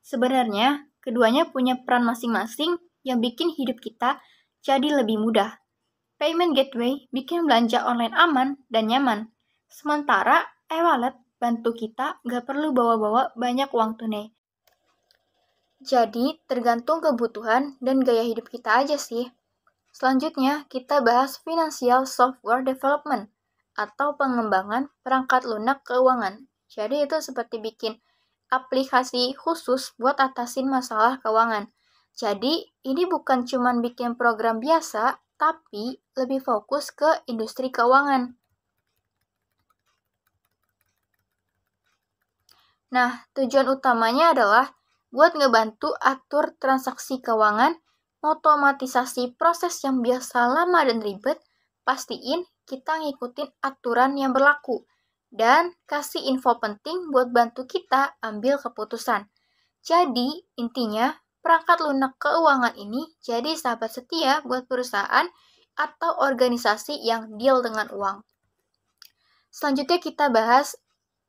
Sebenarnya, keduanya punya peran masing-masing yang bikin hidup kita jadi lebih mudah. Payment gateway bikin belanja online aman dan nyaman. Sementara e-wallet bantu kita gak perlu bawa-bawa banyak uang tunai. Jadi, tergantung kebutuhan dan gaya hidup kita aja sih. Selanjutnya, kita bahas financial software development atau pengembangan perangkat lunak keuangan. Jadi itu seperti bikin aplikasi khusus buat atasin masalah keuangan. Jadi ini bukan cuma bikin program biasa, tapi lebih fokus ke industri keuangan. Nah, tujuan utamanya adalah buat ngebantu atur transaksi keuangan, otomatisasi proses yang biasa lama dan ribet, pastiin kita ngikutin aturan yang berlaku, dan kasih info penting buat bantu kita ambil keputusan. Jadi, intinya, perangkat lunak keuangan ini jadi sahabat setia buat perusahaan atau organisasi yang deal dengan uang. Selanjutnya kita bahas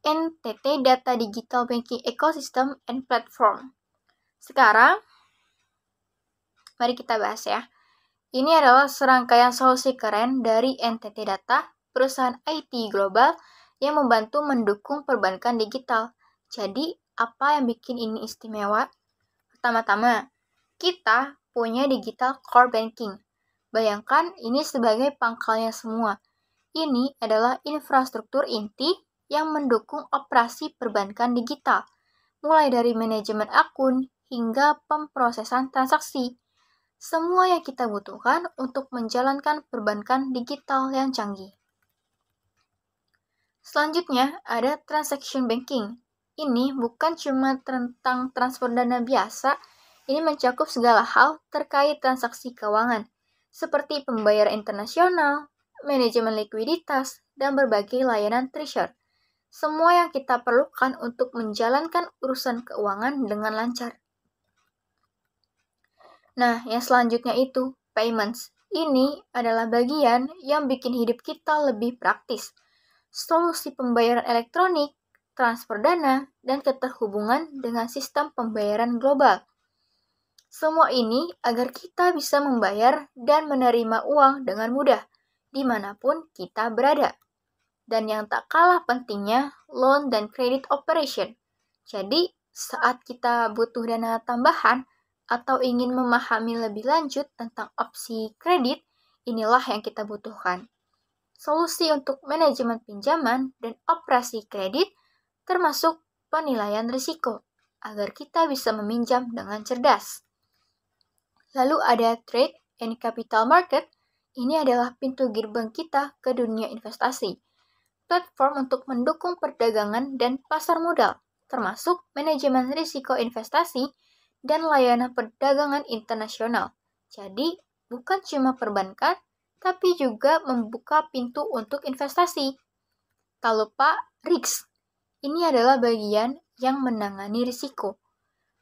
NTT Data Digital Banking Ecosystem and Platform. Sekarang, mari kita bahas ya. Ini adalah serangkaian solusi keren dari NTT Data, perusahaan IT global yang membantu mendukung perbankan digital. Jadi, apa yang bikin ini istimewa? Pertama-tama, kita punya digital core banking. Bayangkan ini sebagai pangkalnya semua. Ini adalah infrastruktur inti yang mendukung operasi perbankan digital, mulai dari manajemen akun hingga pemrosesan transaksi. Semua yang kita butuhkan untuk menjalankan perbankan digital yang canggih. Selanjutnya ada transaction banking. Ini bukan cuma tentang transfer dana biasa, ini mencakup segala hal terkait transaksi keuangan. seperti pembayaran internasional, manajemen likuiditas, dan berbagai layanan treasury. Semua yang kita perlukan untuk menjalankan urusan keuangan dengan lancar. Nah, yang selanjutnya itu payments. Ini adalah bagian yang bikin hidup kita lebih praktis. Solusi pembayaran elektronik, transfer dana, dan keterhubungan dengan sistem pembayaran global. Semua ini agar kita bisa membayar dan menerima uang dengan mudah, dimanapun kita berada. Dan yang tak kalah pentingnya, loan dan credit operation. Jadi, saat kita butuh dana tambahan atau ingin memahami lebih lanjut tentang opsi kredit, inilah yang kita butuhkan. Solusi untuk manajemen pinjaman dan operasi kredit termasuk penilaian risiko, agar kita bisa meminjam dengan cerdas. Lalu ada trade and capital market. Ini adalah pintu gerbang kita ke dunia investasi. Platform untuk mendukung perdagangan dan pasar modal, termasuk manajemen risiko investasi dan layanan perdagangan internasional. Jadi, bukan cuma perbankan, tapi juga membuka pintu untuk investasi. Tak lupa risk. Ini adalah bagian yang menangani risiko.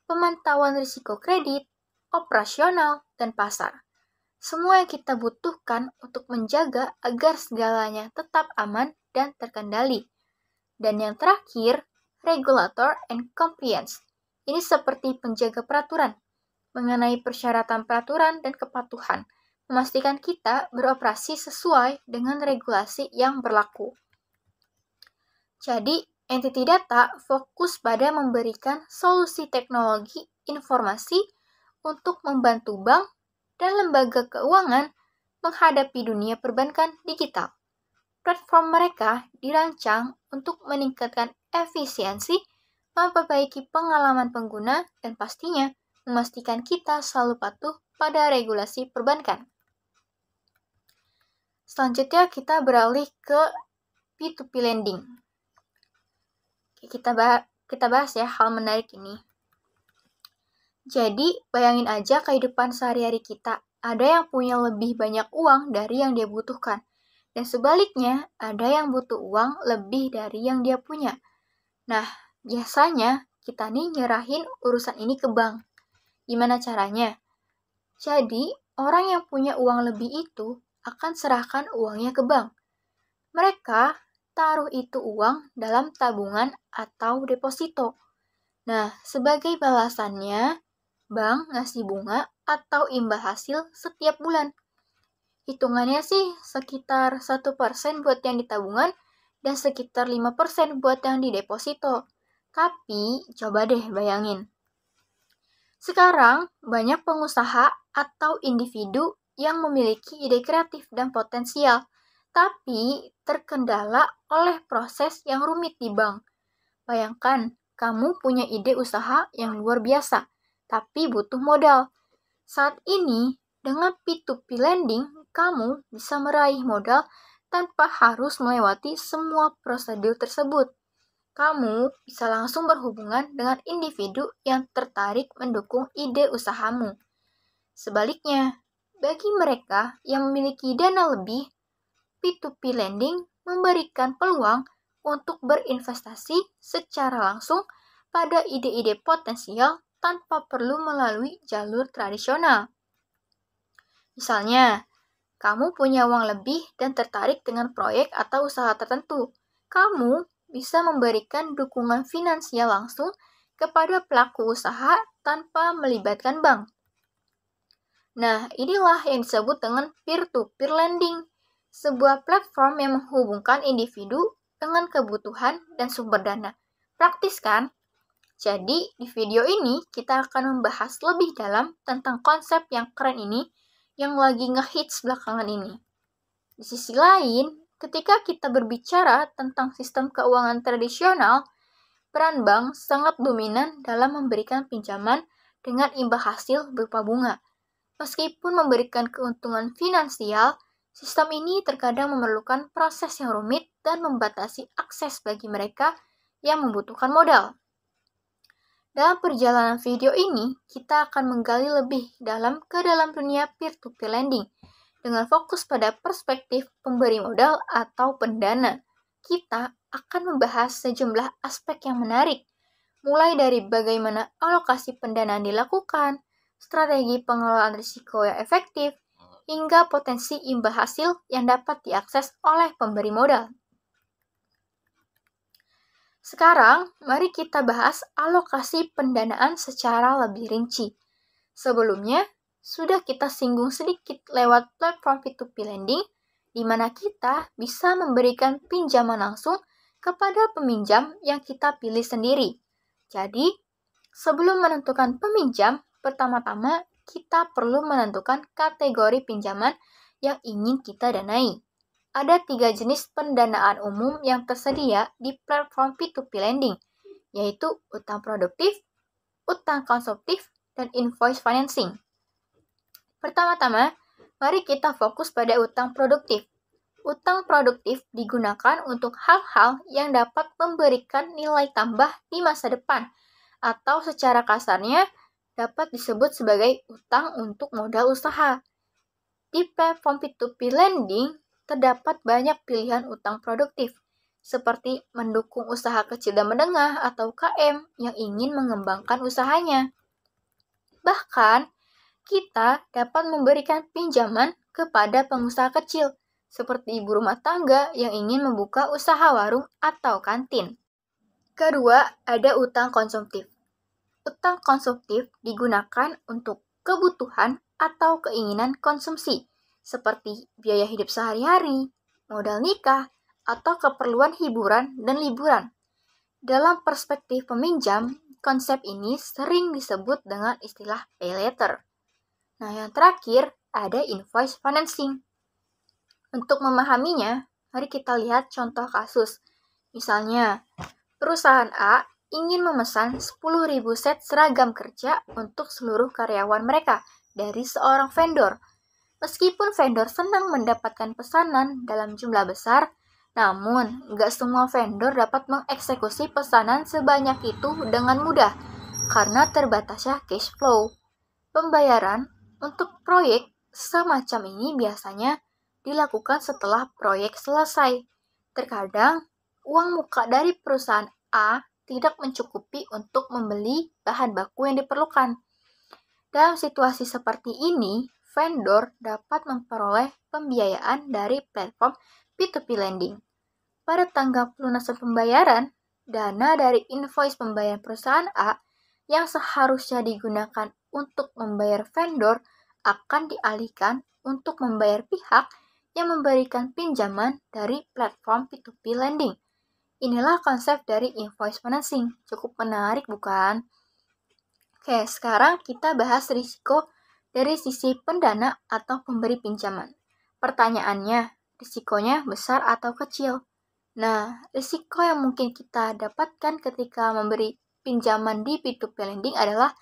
Pemantauan risiko kredit, operasional, dan pasar. Semua yang kita butuhkan untuk menjaga agar segalanya tetap aman dan terkendali. Dan yang terakhir, regulator and compliance. Ini seperti penjaga peraturan, mengenai persyaratan peraturan dan kepatuhan, memastikan kita beroperasi sesuai dengan regulasi yang berlaku. Jadi, entity data fokus pada memberikan solusi teknologi informasi untuk membantu bank dan lembaga keuangan menghadapi dunia perbankan digital. Platform mereka dirancang untuk meningkatkan efisiensi, memperbaiki pengalaman pengguna, dan pastinya memastikan kita selalu patuh pada regulasi perbankan. Selanjutnya kita beralih ke P2P lending. Kita bahas ya hal menarik ini. Jadi, bayangin aja kehidupan sehari-hari kita. Ada yang punya lebih banyak uang dari yang dia butuhkan. Dan sebaliknya, ada yang butuh uang lebih dari yang dia punya. Nah, biasanya kita nih nyerahin urusan ini ke bank. Gimana caranya? Jadi, orang yang punya uang lebih itu akan serahkan uangnya ke bank. Mereka taruh itu uang dalam tabungan atau deposito. Nah, sebagai balasannya, bank ngasih bunga atau imbal hasil setiap bulan. Hitungannya sih sekitar 1% buat yang di tabungan dan sekitar 5% buat yang di deposito. Tapi, coba deh bayangin. Sekarang, banyak pengusaha atau individu yang memiliki ide kreatif dan potensial, tapi terkendala oleh proses yang rumit di bank. Bayangkan, kamu punya ide usaha yang luar biasa, tapi butuh modal. Saat ini, dengan P2P lending, kamu bisa meraih modal tanpa harus melewati semua prosedur tersebut. Kamu bisa langsung berhubungan dengan individu yang tertarik mendukung ide usahamu. Sebaliknya, bagi mereka yang memiliki dana lebih, P2P lending memberikan peluang untuk berinvestasi secara langsung pada ide-ide potensial tanpa perlu melalui jalur tradisional. Misalnya, kamu punya uang lebih dan tertarik dengan proyek atau usaha tertentu. Kamu bisa memberikan dukungan finansial langsung kepada pelaku usaha tanpa melibatkan bank. Nah, inilah yang disebut dengan peer-to-peer lending, sebuah platform yang menghubungkan individu dengan kebutuhan dan sumber dana. Praktis kan? Jadi, di video ini kita akan membahas lebih dalam tentang konsep yang keren ini yang lagi ngehits belakangan ini. Di sisi lain, ketika kita berbicara tentang sistem keuangan tradisional, peran bank sangat dominan dalam memberikan pinjaman dengan imbal hasil berupa bunga. Meskipun memberikan keuntungan finansial, sistem ini terkadang memerlukan proses yang rumit dan membatasi akses bagi mereka yang membutuhkan modal. Dalam perjalanan video ini, kita akan menggali lebih dalam ke dalam dunia peer-to-peer lending dengan fokus pada perspektif pemberi modal atau pendana. Kita akan membahas sejumlah aspek yang menarik, mulai dari bagaimana alokasi pendanaan dilakukan, strategi pengelolaan risiko yang efektif, hingga potensi imbal hasil yang dapat diakses oleh pemberi modal. Sekarang, mari kita bahas alokasi pendanaan secara lebih rinci. Sebelumnya, sudah kita singgung sedikit lewat platform P2P lending, di mana kita bisa memberikan pinjaman langsung kepada peminjam yang kita pilih sendiri. Jadi, sebelum menentukan peminjam, pertama-tama kita perlu menentukan kategori pinjaman yang ingin kita danai. Ada 3 jenis pendanaan umum yang tersedia di platform P2P lending, yaitu utang produktif, utang konsumtif, dan invoice financing. Pertama-tama, mari kita fokus pada utang produktif. Utang produktif digunakan untuk hal-hal yang dapat memberikan nilai tambah di masa depan, atau secara kasarnya dapat disebut sebagai utang untuk modal usaha. Di platform P2P lending, terdapat banyak pilihan utang produktif, seperti mendukung usaha kecil dan menengah atau KM yang ingin mengembangkan usahanya. Bahkan, kita dapat memberikan pinjaman kepada pengusaha kecil, seperti ibu rumah tangga yang ingin membuka usaha warung atau kantin. Kedua, ada utang konsumtif. Utang konsumtif digunakan untuk kebutuhan atau keinginan konsumsi, seperti biaya hidup sehari-hari, modal nikah, atau keperluan hiburan dan liburan. Dalam perspektif peminjam, konsep ini sering disebut dengan istilah pay later. Nah, yang terakhir ada invoice financing. Untuk memahaminya, mari kita lihat contoh kasus. Misalnya, perusahaan A ingin memesan 10.000 set seragam kerja untuk seluruh karyawan mereka dari seorang vendor. Meskipun vendor senang mendapatkan pesanan dalam jumlah besar, namun nggak semua vendor dapat mengeksekusi pesanan sebanyak itu dengan mudah karena terbatasnya cash flow. Pembayaran untuk proyek semacam ini biasanya dilakukan setelah proyek selesai. Terkadang, uang muka dari perusahaan A tidak mencukupi untuk membeli bahan baku yang diperlukan. Dalam situasi seperti ini, vendor dapat memperoleh pembiayaan dari platform P2P lending. Pada tanggal pelunasan pembayaran, dana dari invoice pembayaran perusahaan A yang seharusnya digunakan untuk membayar vendor akan dialihkan untuk membayar pihak yang memberikan pinjaman dari platform P2P lending. Inilah konsep dari invoice financing. Cukup menarik, bukan? Oke, sekarang kita bahas risiko dari sisi pendana atau pemberi pinjaman. Pertanyaannya, risikonya besar atau kecil? Nah, risiko yang mungkin kita dapatkan ketika memberi pinjaman di P2P lending adalah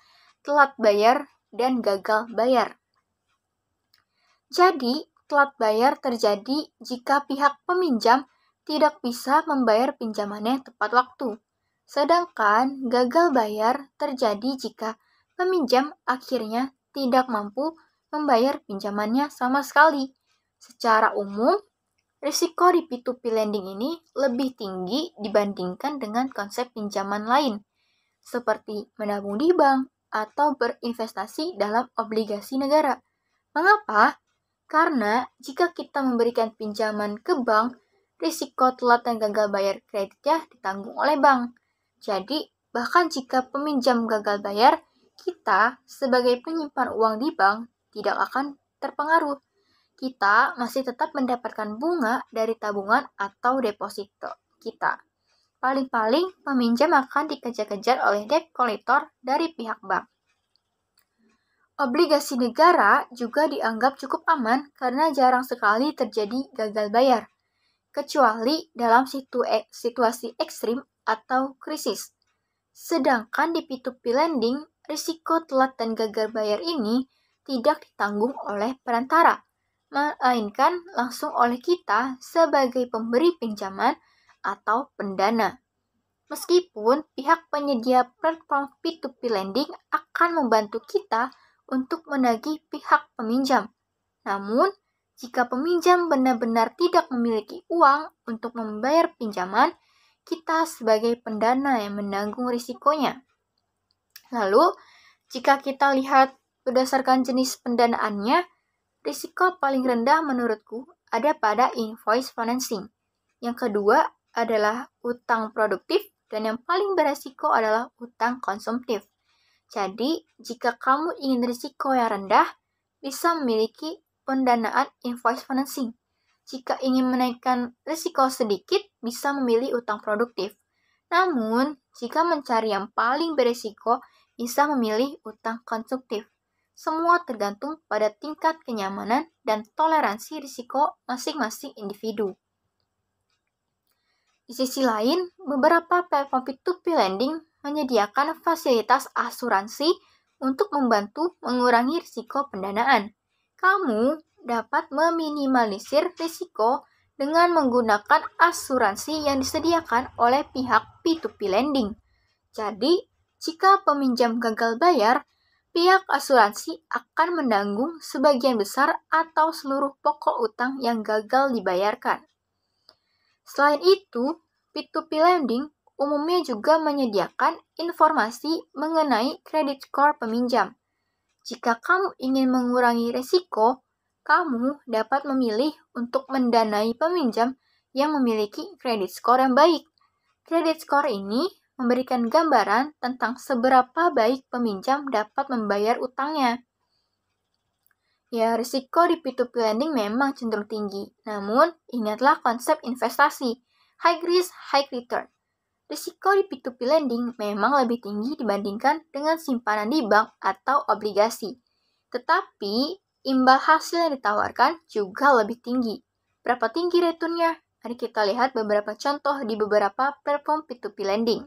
telat bayar dan gagal bayar. Jadi, telat bayar terjadi jika pihak peminjam tidak bisa membayar pinjamannya tepat waktu. Sedangkan gagal bayar terjadi jika peminjam akhirnya tidak mampu membayar pinjamannya sama sekali. Secara umum, risiko di P2P lending ini lebih tinggi dibandingkan dengan konsep pinjaman lain, seperti menabung di bank atau berinvestasi dalam obligasi negara. Mengapa? Karena jika kita memberikan pinjaman ke bank, risiko telat dan gagal bayar kreditnya ditanggung oleh bank. Jadi, bahkan jika peminjam gagal bayar, kita sebagai penyimpan uang di bank tidak akan terpengaruh. Kita masih tetap mendapatkan bunga dari tabungan atau deposito kita. Paling-paling peminjam akan dikejar-kejar oleh debt collector dari pihak bank. Obligasi negara juga dianggap cukup aman karena jarang sekali terjadi gagal bayar, kecuali dalam situasi ekstrim atau krisis. Sedangkan di P2P lending, risiko telat dan gagal bayar ini tidak ditanggung oleh perantara, melainkan langsung oleh kita sebagai pemberi pinjaman atau pendana. Meskipun pihak penyedia platform P2P lending akan membantu kita untuk menagih pihak peminjam, namun Jika peminjam benar-benar tidak memiliki uang untuk membayar pinjaman, kita sebagai pendana yang menanggung risikonya. Lalu, jika kita lihat berdasarkan jenis pendanaannya, risiko paling rendah menurutku ada pada invoice financing. Yang kedua adalah utang produktif, dan yang paling beresiko adalah utang konsumtif. Jadi, jika kamu ingin risiko yang rendah, bisa memiliki pendanaan invoice financing. Jika ingin menaikkan risiko sedikit, bisa memilih utang produktif. Namun, jika mencari yang paling beresiko, bisa memilih utang konsumtif. Semua tergantung pada tingkat kenyamanan dan toleransi risiko masing-masing individu. Di sisi lain, beberapa platform P2P lending menyediakan fasilitas asuransi untuk membantu mengurangi risiko pendanaan. Kamu dapat meminimalisir risiko dengan menggunakan asuransi yang disediakan oleh pihak P2P lending. Jadi, jika peminjam gagal bayar, pihak asuransi akan menanggung sebagian besar atau seluruh pokok utang yang gagal dibayarkan. Selain itu, P2P lending umumnya juga menyediakan informasi mengenai credit score peminjam. Jika kamu ingin mengurangi risiko, kamu dapat memilih untuk mendanai peminjam yang memiliki credit score yang baik. Credit score ini memberikan gambaran tentang seberapa baik peminjam dapat membayar utangnya. Ya, risiko di P2P lending memang cenderung tinggi. Namun, ingatlah konsep investasi, high risk, high return. Risiko di P2P lending memang lebih tinggi dibandingkan dengan simpanan di bank atau obligasi. Tetapi, imbal hasil yang ditawarkan juga lebih tinggi. Berapa tinggi returnnya? Mari kita lihat beberapa contoh di beberapa platform P2P lending.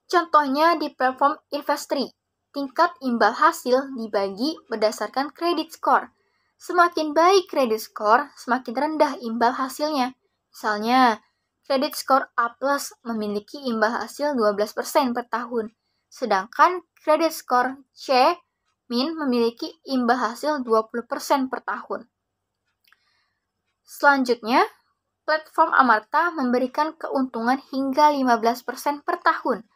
Contohnya di platform Investory, tingkat imbal hasil dibagi berdasarkan credit score. Semakin baik credit score, semakin rendah imbal hasilnya. Misalnya, credit score A+ memiliki imbal hasil 12% per tahun, sedangkan credit score C- memiliki imbal hasil 20% per tahun. Selanjutnya, platform Amarta memberikan keuntungan hingga 15% per tahun,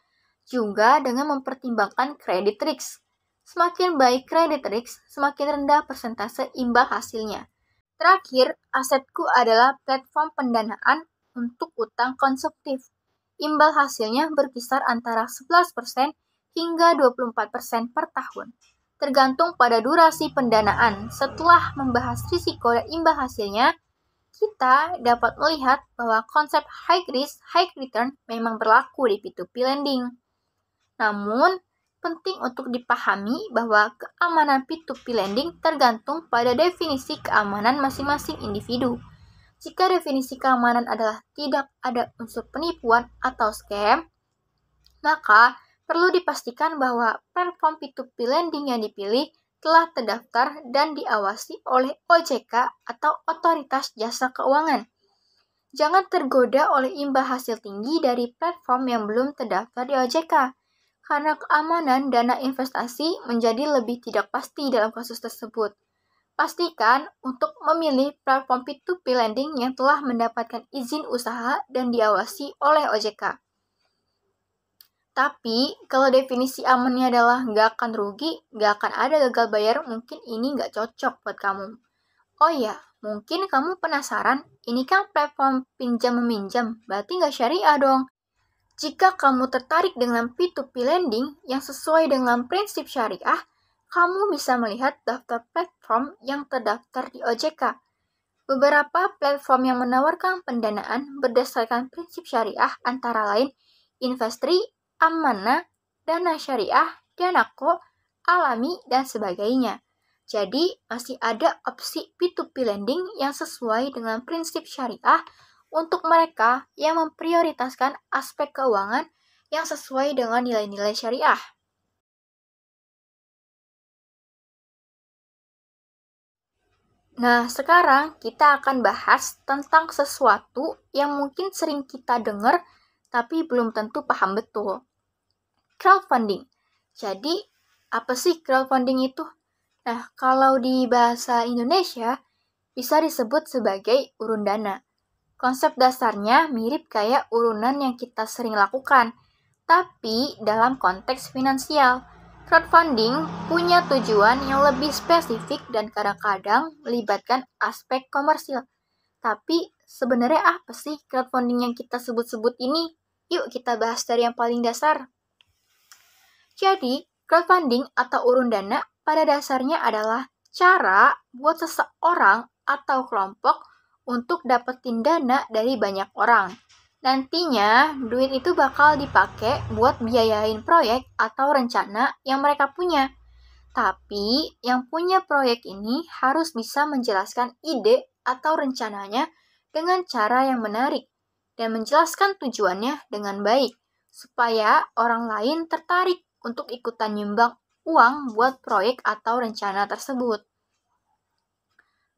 juga dengan mempertimbangkan credit risk. Semakin baik credit risk, semakin rendah persentase imbal hasilnya. Terakhir, asetku adalah platform pendanaan untuk utang konsumtif. Imbal hasilnya berkisar antara 11% hingga 24% per tahun. Tergantung pada durasi pendanaan. Setelah membahas risiko dan imbal hasilnya, kita dapat melihat bahwa konsep high risk, high return memang berlaku di P2P lending. Namun, penting untuk dipahami bahwa keamanan P2P lending tergantung pada definisi keamanan masing-masing individu. Jika definisi keamanan adalah tidak ada unsur penipuan atau scam, maka perlu dipastikan bahwa platform P2P lending yang dipilih telah terdaftar dan diawasi oleh OJK atau Otoritas Jasa Keuangan. Jangan tergoda oleh imbal hasil tinggi dari platform yang belum terdaftar di OJK, karena keamanan dana investasi menjadi lebih tidak pasti dalam kasus tersebut. Pastikan untuk memilih platform P2P lending yang telah mendapatkan izin usaha dan diawasi oleh OJK. Tapi, kalau definisi amannya adalah nggak akan rugi, nggak akan ada gagal bayar, mungkin ini nggak cocok buat kamu. Oh iya, mungkin kamu penasaran, ini kan platform pinjam-meminjam, berarti nggak syariah dong. Jika kamu tertarik dengan P2P lending yang sesuai dengan prinsip syariah, kamu bisa melihat daftar platform yang terdaftar di OJK. Beberapa platform yang menawarkan pendanaan berdasarkan prinsip syariah antara lain Investory, Amanah, Dana Syariah, Danako, Alami, dan sebagainya. Jadi, masih ada opsi P2P lending yang sesuai dengan prinsip syariah untuk mereka yang memprioritaskan aspek keuangan yang sesuai dengan nilai-nilai syariah. Nah, sekarang kita akan bahas tentang sesuatu yang mungkin sering kita dengar tapi belum tentu paham betul. Crowdfunding. Jadi, apa sih crowdfunding itu? Nah, kalau di bahasa Indonesia, bisa disebut sebagai urun dana. Konsep dasarnya mirip kayak urunan yang kita sering lakukan, tapi dalam konteks finansial. Crowdfunding punya tujuan yang lebih spesifik dan kadang-kadang melibatkan aspek komersil. Tapi sebenarnya apa sih crowdfunding yang kita sebut-sebut ini? Yuk kita bahas dari yang paling dasar. Jadi, crowdfunding atau urun dana pada dasarnya adalah cara buat seseorang atau kelompok untuk dapetin dana dari banyak orang. Nantinya, duit itu bakal dipakai buat biayain proyek atau rencana yang mereka punya. Tapi, yang punya proyek ini harus bisa menjelaskan ide atau rencananya dengan cara yang menarik dan menjelaskan tujuannya dengan baik, supaya orang lain tertarik untuk ikutan nyumbang uang buat proyek atau rencana tersebut.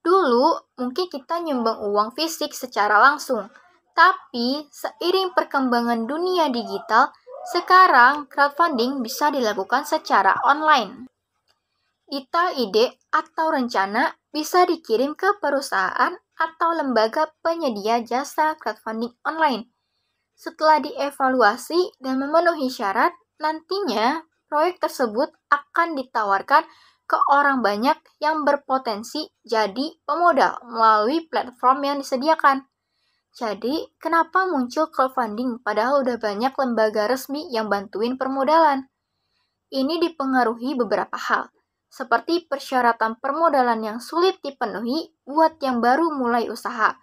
Dulu, mungkin kita nyumbang uang fisik secara langsung, tapi seiring perkembangan dunia digital, sekarang crowdfunding bisa dilakukan secara online. Detail ide atau rencana bisa dikirim ke perusahaan atau lembaga penyedia jasa crowdfunding online. Setelah dievaluasi dan memenuhi syarat, nantinya proyek tersebut akan ditawarkan ke orang banyak yang berpotensi jadi pemodal melalui platform yang disediakan. Jadi, kenapa muncul crowdfunding padahal udah banyak lembaga resmi yang bantuin permodalan? Ini dipengaruhi beberapa hal, seperti persyaratan permodalan yang sulit dipenuhi buat yang baru mulai usaha.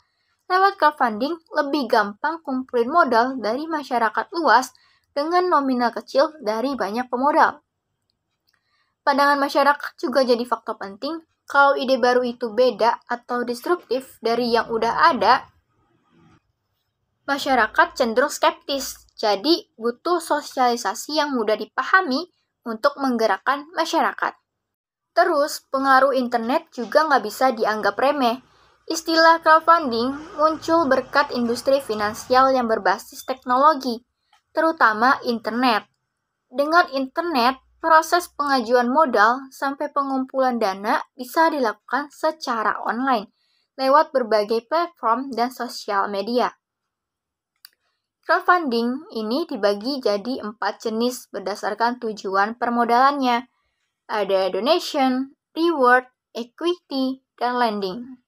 Lewat crowdfunding, lebih gampang kumpulin modal dari masyarakat luas dengan nominal kecil dari banyak pemodal. Pandangan masyarakat juga jadi faktor penting. Kalau ide baru itu beda atau disruptif dari yang udah ada, masyarakat cenderung skeptis. Jadi, butuh sosialisasi yang mudah dipahami untuk menggerakkan masyarakat. Terus, pengaruh internet juga nggak bisa dianggap remeh. Istilah crowdfunding muncul berkat industri finansial yang berbasis teknologi, terutama internet. Dengan internet, proses pengajuan modal sampai pengumpulan dana bisa dilakukan secara online, lewat berbagai platform dan sosial media. Crowdfunding ini dibagi jadi 4 jenis berdasarkan tujuan permodalannya. Ada donation, reward, equity, dan lending.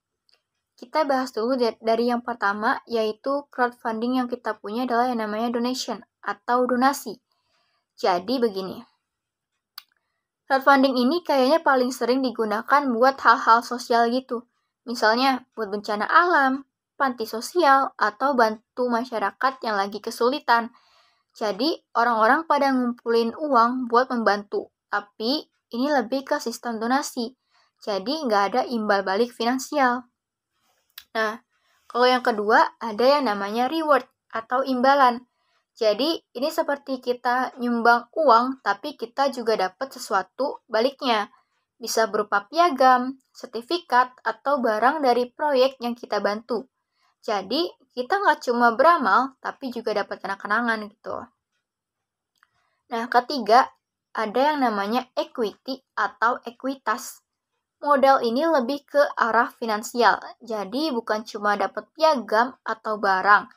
Kita bahas dulu dari yang pertama, yaitu crowdfunding yang kita punya adalah yang namanya donation atau donasi. Jadi begini, crowdfunding ini kayaknya paling sering digunakan buat hal-hal sosial gitu. Misalnya buat bencana alam, panti sosial, atau bantu masyarakat yang lagi kesulitan. Jadi orang-orang pada ngumpulin uang buat membantu, tapi ini lebih ke sistem donasi, jadi nggak ada imbal balik finansial. Nah, kalau yang kedua ada yang namanya reward atau imbalan. Jadi ini seperti kita nyumbang uang, tapi kita juga dapat sesuatu baliknya. Bisa berupa piagam, sertifikat, atau barang dari proyek yang kita bantu. Jadi kita nggak cuma beramal, tapi juga dapat kenang-kenangan gitu. Nah, ketiga, ada yang namanya equity atau ekuitas. Modal ini lebih ke arah finansial, jadi bukan cuma dapat piagam atau barang.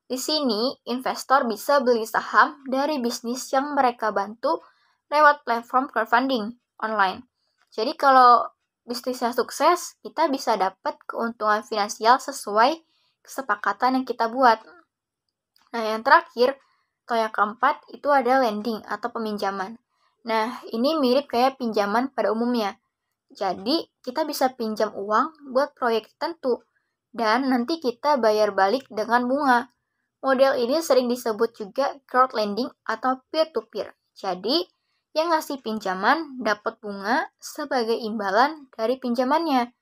Di sini, investor bisa beli saham dari bisnis yang mereka bantu lewat platform crowdfunding online. Jadi kalau bisnisnya sukses, kita bisa dapat keuntungan finansial sesuai kesepakatan yang kita buat. Nah, yang terakhir, atau yang keempat, itu ada lending atau peminjaman. Nah, ini mirip kayak pinjaman pada umumnya. Jadi, kita bisa pinjam uang buat proyek tertentu, dan nanti kita bayar balik dengan bunga. Model ini sering disebut juga crowd lending atau peer-to-peer. Jadi, yang ngasih pinjaman dapat bunga sebagai imbalan dari pinjamannya.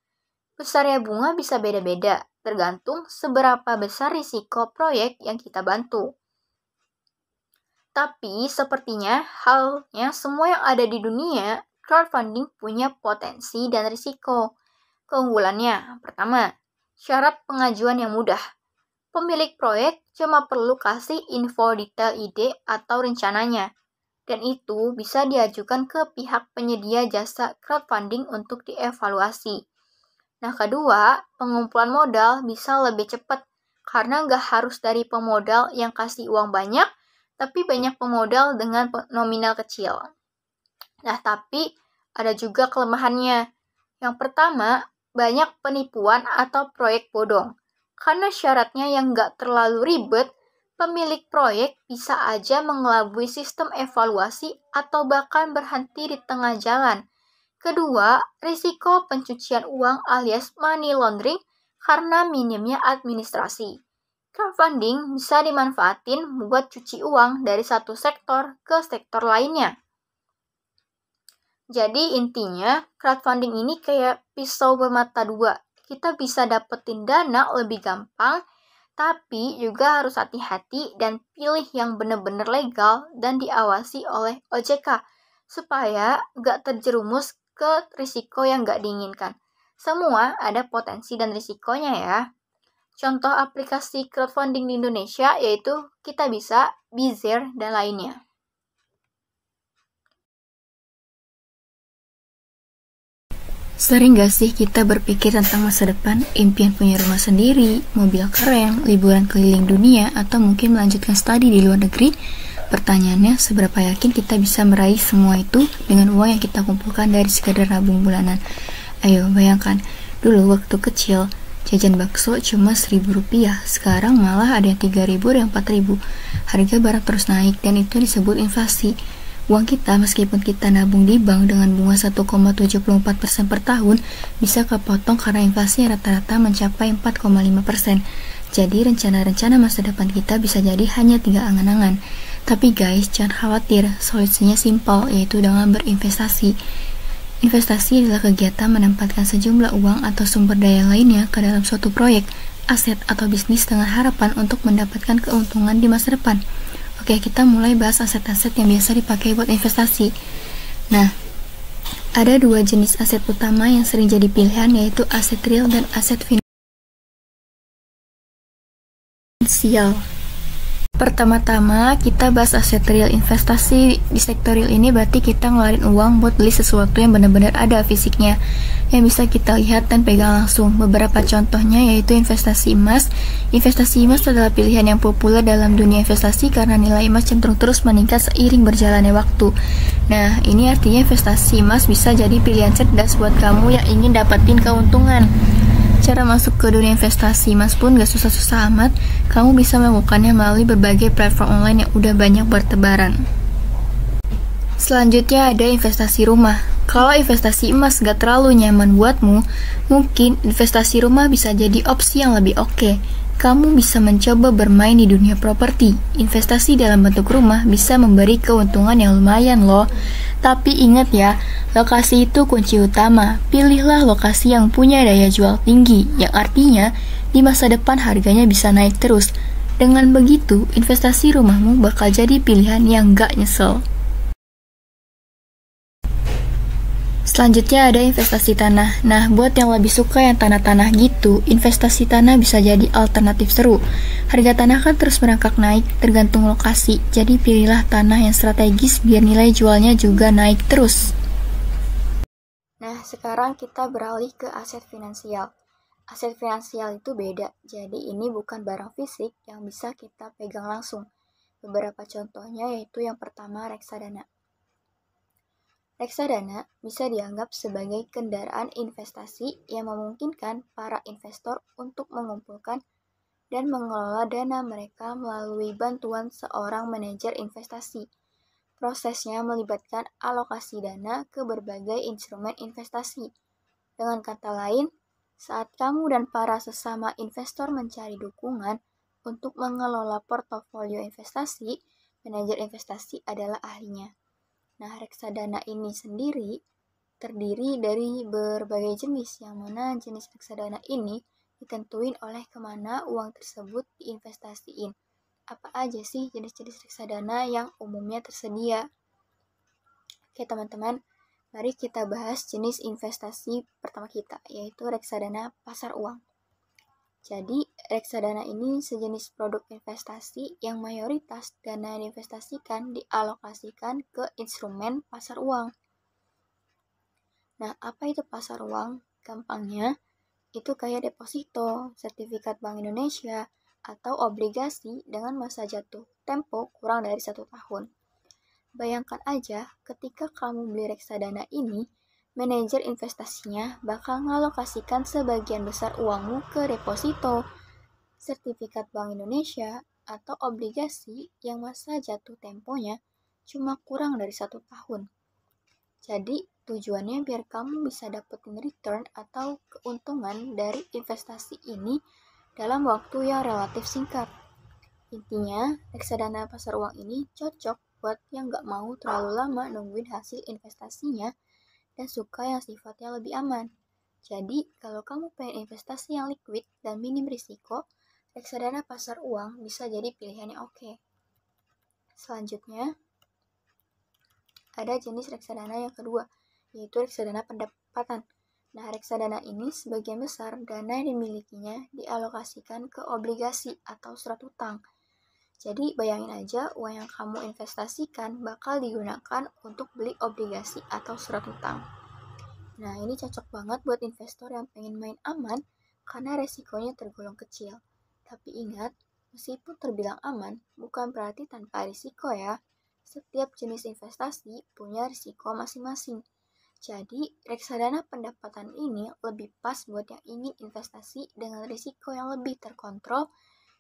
Besarnya bunga bisa beda-beda, tergantung seberapa besar risiko proyek yang kita bantu. Tapi sepertinya halnya semua yang ada di dunia, crowdfunding punya potensi dan risiko. Keunggulannya, pertama, syarat pengajuan yang mudah. Pemilik proyek cuma perlu kasih info detail ide atau rencananya. dan itu bisa diajukan ke pihak penyedia jasa crowdfunding untuk dievaluasi. Nah, kedua, pengumpulan modal bisa lebih cepat karena nggak harus dari pemodal yang kasih uang banyak, tapi banyak pemodal dengan nominal kecil. Nah, tapi ada juga kelemahannya. Yang pertama, banyak penipuan atau proyek bodong. Karena syaratnya yang nggak terlalu ribet, pemilik proyek bisa aja mengelabui sistem evaluasi atau bahkan berhenti di tengah jalan. Kedua, risiko pencucian uang alias money laundering karena minimnya administrasi. Crowdfunding bisa dimanfaatin buat cuci uang dari satu sektor ke sektor lainnya. Jadi intinya, crowdfunding ini kayak pisau bermata dua. Kita bisa dapetin dana lebih gampang, tapi juga harus hati-hati dan pilih yang benar-benar legal dan diawasi oleh OJK, supaya nggak terjerumus ke risiko yang nggak diinginkan. Semua ada potensi dan risikonya ya. Contoh aplikasi crowdfunding di Indonesia yaitu Kitabisa, Bizzer, dan lainnya. Sering gak sih kita berpikir tentang masa depan, impian punya rumah sendiri, mobil keren, liburan keliling dunia, atau mungkin melanjutkan studi di luar negeri? Pertanyaannya, seberapa yakin kita bisa meraih semua itu dengan uang yang kita kumpulkan dari sekadar nabung bulanan? Ayo, bayangkan, dulu waktu kecil, jajan bakso cuma Rp1.000, sekarang malah ada yang Rp3.000 dan Rp4.000. Harga barang terus naik dan itu disebut inflasi. Uang kita meskipun kita nabung di bank dengan bunga 1,74% per tahun bisa kepotong karena inflasi rata-rata mencapai 4,5%. Jadi rencana-rencana masa depan kita bisa jadi hanya 3 angan-angan. Tapi guys, jangan khawatir, solusinya simpel, yaitu dengan berinvestasi. Investasi adalah kegiatan menempatkan sejumlah uang atau sumber daya lainnya ke dalam suatu proyek, aset atau bisnis dengan harapan untuk mendapatkan keuntungan di masa depan. Oke, kita mulai bahas aset-aset yang biasa dipakai buat investasi. Nah, ada 2 jenis aset utama yang sering jadi pilihan, yaitu aset real dan aset finansial. Pertama-tama, kita bahas aset real. Investasi di sektor real ini berarti kita ngeluarin uang buat beli sesuatu yang benar-benar ada fisiknya, yang bisa kita lihat dan pegang langsung. Beberapa contohnya yaitu investasi emas. Investasi emas adalah pilihan yang populer dalam dunia investasi karena nilai emas cenderung terus meningkat seiring berjalannya waktu. Nah, ini artinya investasi emas bisa jadi pilihan cerdas buat kamu yang ingin dapatin keuntungan. Cara masuk ke dunia investasi emas pun gak susah-susah amat. Kamu bisa melakukannya melalui berbagai platform online yang udah banyak bertebaran. Selanjutnya ada investasi rumah. Kalau investasi emas gak terlalu nyaman buatmu, mungkin investasi rumah bisa jadi opsi yang lebih oke. Kamu bisa mencoba bermain di dunia properti. Investasi dalam bentuk rumah bisa memberi keuntungan yang lumayan loh. Tapi ingat ya, lokasi itu kunci utama. Pilihlah lokasi yang punya daya jual tinggi, yang artinya di masa depan harganya bisa naik terus. Dengan begitu, investasi rumahmu bakal jadi pilihan yang gak nyesel. Selanjutnya ada investasi tanah. Nah, buat yang lebih suka yang tanah-tanah gitu, investasi tanah bisa jadi alternatif seru. Harga tanah kan terus merangkak naik tergantung lokasi, jadi pilihlah tanah yang strategis biar nilai jualnya juga naik terus. Nah, sekarang kita beralih ke aset finansial. Aset finansial itu beda, jadi ini bukan barang fisik yang bisa kita pegang langsung. Beberapa contohnya yaitu yang pertama reksadana. Reksadana bisa dianggap sebagai kendaraan investasi yang memungkinkan para investor untuk mengumpulkan dan mengelola dana mereka melalui bantuan seorang manajer investasi. Prosesnya melibatkan alokasi dana ke berbagai instrumen investasi. Dengan kata lain, saat kamu dan para sesama investor mencari dukungan untuk mengelola portofolio investasi, manajer investasi adalah ahlinya. Nah, reksadana ini sendiri terdiri dari berbagai jenis, yang mana jenis reksadana ini ditentuin oleh kemana uang tersebut diinvestasiin. Apa aja sih jenis-jenis reksadana yang umumnya tersedia? Oke teman-teman, mari kita bahas jenis investasi pertama kita, yaitu reksadana pasar uang. Jadi, reksadana ini sejenis produk investasi yang mayoritas dana yang diinvestasikan dialokasikan ke instrumen pasar uang. Nah, apa itu pasar uang? Gampangnya, itu kayak deposito, sertifikat Bank Indonesia, atau obligasi dengan masa jatuh tempo kurang dari 1 tahun. Bayangkan aja, ketika kamu beli reksadana ini, manajer investasinya bakal mengalokasikan sebagian besar uangmu ke deposito, sertifikat Bank Indonesia, atau obligasi yang masa jatuh temponya cuma kurang dari 1 tahun. Jadi, tujuannya biar kamu bisa dapetin return atau keuntungan dari investasi ini dalam waktu yang relatif singkat. Intinya, reksadana pasar uang ini cocok buat yang nggak mau terlalu lama nungguin hasil investasinya dan suka yang sifatnya lebih aman. Jadi, kalau kamu pengen investasi yang liquid dan minim risiko, reksadana pasar uang bisa jadi pilihan yang oke. Selanjutnya, ada jenis reksadana yang kedua, yaitu reksadana pendapatan. Nah, reksadana ini sebagian besar dana yang dimilikinya dialokasikan ke obligasi atau surat utang. Jadi, bayangin aja uang yang kamu investasikan bakal digunakan untuk beli obligasi atau surat utang. Nah, ini cocok banget buat investor yang pengen main aman karena resikonya tergolong kecil. Tapi ingat, meskipun terbilang aman, bukan berarti tanpa risiko ya. Setiap jenis investasi punya risiko masing-masing. Jadi, reksadana pendapatan ini lebih pas buat yang ingin investasi dengan risiko yang lebih terkontrol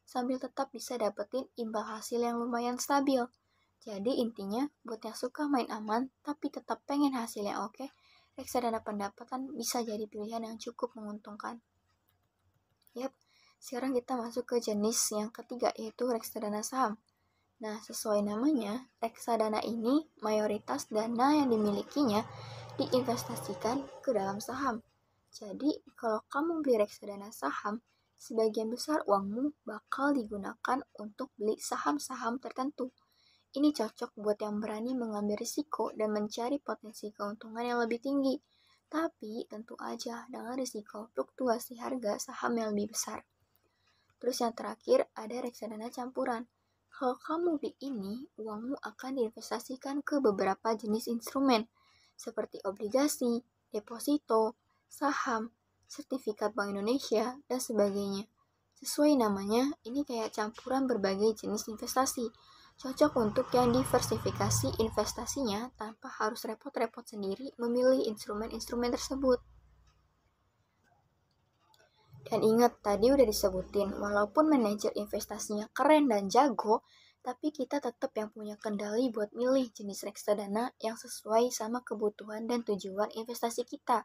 sambil tetap bisa dapetin imbal hasil yang lumayan stabil. Jadi intinya, buat yang suka main aman tapi tetap pengen hasil yang oke, reksadana pendapatan bisa jadi pilihan yang cukup menguntungkan. Yap, sekarang kita masuk ke jenis yang ketiga, yaitu reksadana saham. Nah, sesuai namanya, reksadana ini mayoritas dana yang dimilikinya diinvestasikan ke dalam saham. Jadi, kalau kamu beli reksadana saham, sebagian besar uangmu bakal digunakan untuk beli saham-saham tertentu. Ini cocok buat yang berani mengambil risiko dan mencari potensi keuntungan yang lebih tinggi. Tapi tentu aja dengan risiko fluktuasi harga saham yang lebih besar. Terus yang terakhir ada reksadana campuran. Kalau kamu beli ini, uangmu akan diinvestasikan ke beberapa jenis instrumen seperti obligasi, deposito, saham, sertifikat Bank Indonesia, dan sebagainya. Sesuai namanya, ini kayak campuran berbagai jenis investasi. Cocok untuk yang diversifikasi investasinya tanpa harus repot-repot sendiri memilih instrumen-instrumen tersebut. Dan ingat, tadi udah disebutin, walaupun manajer investasinya keren dan jago, tapi kita tetap yang punya kendali buat milih jenis reksadana yang sesuai sama kebutuhan dan tujuan investasi kita.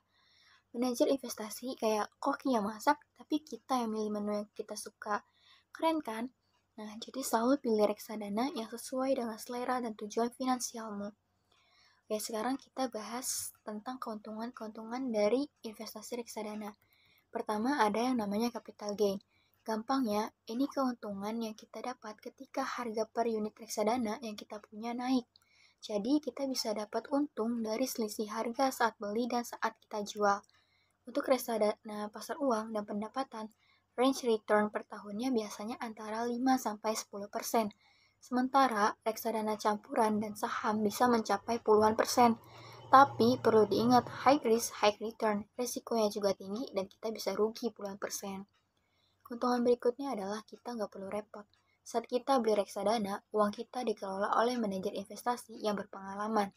Manajer investasi kayak koki yang masak, tapi kita yang milih menu yang kita suka. Keren kan? Nah, jadi selalu pilih reksadana yang sesuai dengan selera dan tujuan finansialmu. Oke, sekarang kita bahas tentang keuntungan-keuntungan dari investasi reksadana. Pertama, ada yang namanya capital gain. Gampangnya, ini keuntungan yang kita dapat ketika harga per unit reksadana yang kita punya naik. Jadi, kita bisa dapat untung dari selisih harga saat beli dan saat kita jual. Untuk reksadana pasar uang dan pendapatan, range return per tahunnya biasanya antara 5-10%. Sementara, reksadana campuran dan saham bisa mencapai puluhan persen. Tapi perlu diingat, high risk, high return. Resikonya juga tinggi dan kita bisa rugi puluhan persen. Keuntungan berikutnya adalah kita nggak perlu repot. Saat kita beli reksadana, uang kita dikelola oleh manajer investasi yang berpengalaman.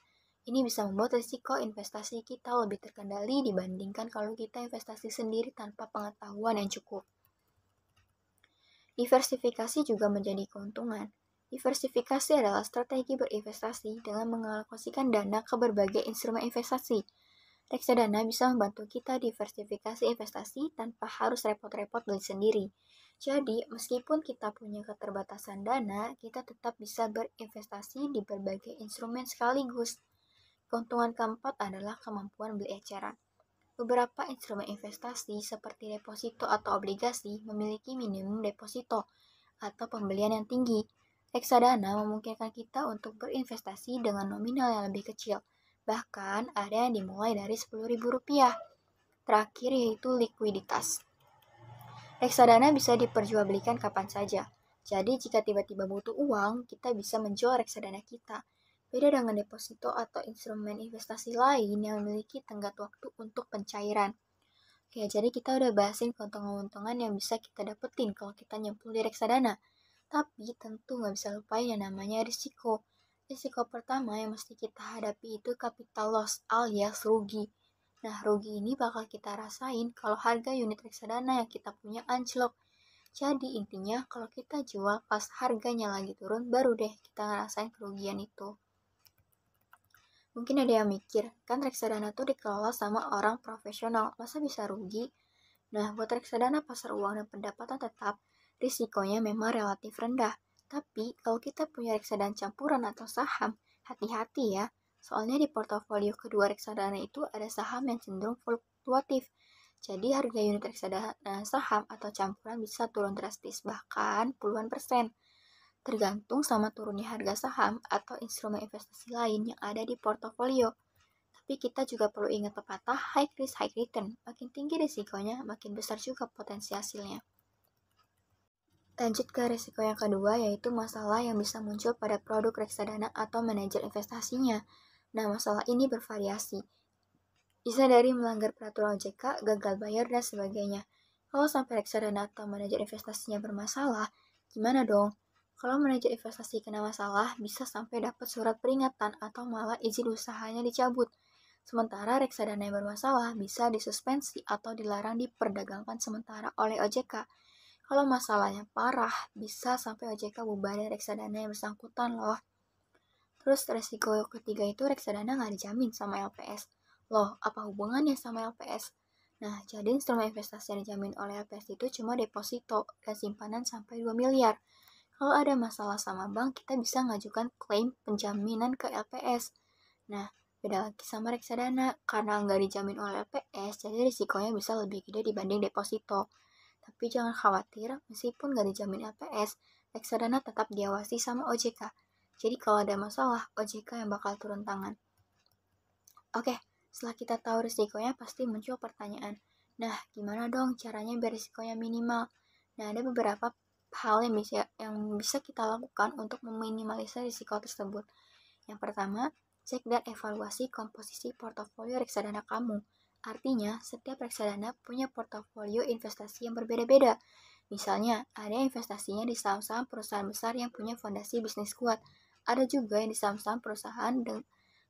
Ini bisa membuat risiko investasi kita lebih terkendali dibandingkan kalau kita investasi sendiri tanpa pengetahuan yang cukup. Diversifikasi juga menjadi keuntungan. Diversifikasi adalah strategi berinvestasi dengan mengalokasikan dana ke berbagai instrumen investasi. Reksadana bisa membantu kita diversifikasi investasi tanpa harus repot-repot beli sendiri. Jadi, meskipun kita punya keterbatasan dana, kita tetap bisa berinvestasi di berbagai instrumen sekaligus. Keuntungan keempat adalah kemampuan beli eceran. Beberapa instrumen investasi seperti deposito atau obligasi memiliki minimum deposito atau pembelian yang tinggi. Reksadana memungkinkan kita untuk berinvestasi dengan nominal yang lebih kecil. Bahkan ada yang dimulai dari Rp10.000. Terakhir yaitu likuiditas. Reksadana bisa diperjualbelikan kapan saja. Jadi jika tiba-tiba butuh uang, kita bisa menjual reksadana kita. Beda dengan deposito atau instrumen investasi lain yang memiliki tenggat waktu untuk pencairan. Oke, jadi kita udah bahasin keuntungan-keuntungan yang bisa kita dapetin kalau kita nyemplung di reksadana. Tapi tentu nggak bisa lupain yang namanya risiko. Risiko pertama yang mesti kita hadapi itu capital loss alias rugi. Nah, rugi ini bakal kita rasain kalau harga unit reksadana yang kita punya anjlok. Jadi intinya kalau kita jual pas harganya lagi turun, baru deh kita ngerasain kerugian itu. Mungkin ada yang mikir, kan reksadana tuh dikelola sama orang profesional, masa bisa rugi? Nah, buat reksadana pasar uang dan pendapatan tetap, risikonya memang relatif rendah. Tapi kalau kita punya reksadana campuran atau saham, hati-hati ya. Soalnya di portofolio kedua reksadana itu ada saham yang cenderung fluktuatif. Jadi harga unit reksadana saham atau campuran bisa turun drastis, bahkan puluhan persen. Tergantung sama turunnya harga saham atau instrumen investasi lain yang ada di portofolio. Tapi kita juga perlu ingat pepatah high risk high return. Makin tinggi risikonya, makin besar juga potensi hasilnya. Lanjut ke risiko yang kedua, yaitu masalah yang bisa muncul pada produk reksadana atau manajer investasinya. Nah, masalah ini bervariasi. Bisa dari melanggar peraturan OJK, gagal bayar, dan sebagainya. Kalau sampai reksadana atau manajer investasinya bermasalah, gimana dong? Kalau manajer investasi kena masalah, bisa sampai dapat surat peringatan atau malah izin usahanya dicabut. Sementara reksadana yang bermasalah bisa disuspensi atau dilarang diperdagangkan sementara oleh OJK. Kalau masalahnya parah, bisa sampai OJK bubarin reksadana yang bersangkutan loh. Terus resiko ketiga itu reksadana nggak dijamin sama LPS. Loh, apa hubungannya sama LPS? Nah, jadi instrumen investasi yang dijamin oleh LPS itu cuma deposito dan simpanan sampai 2 miliar. Kalau ada masalah sama bank, kita bisa ngajukan klaim penjaminan ke LPS. Nah, beda lagi sama reksadana, karena nggak dijamin oleh LPS, jadi risikonya bisa lebih gede dibanding deposito. Tapi jangan khawatir, meskipun nggak dijamin LPS, reksadana tetap diawasi sama OJK. Jadi kalau ada masalah, OJK yang bakal turun tangan. Oke, setelah kita tahu risikonya, pasti muncul pertanyaan. Nah, gimana dong caranya biar risikonya minimal? Nah, ada beberapa hal yang bisa kita lakukan untuk meminimalisir risiko tersebut. Yang pertama, cek dan evaluasi komposisi portofolio reksadana kamu. Artinya, setiap reksadana punya portofolio investasi yang berbeda-beda. Misalnya, ada investasinya di saham-saham perusahaan besar yang punya fondasi bisnis kuat. Ada juga yang di saham-saham perusahaan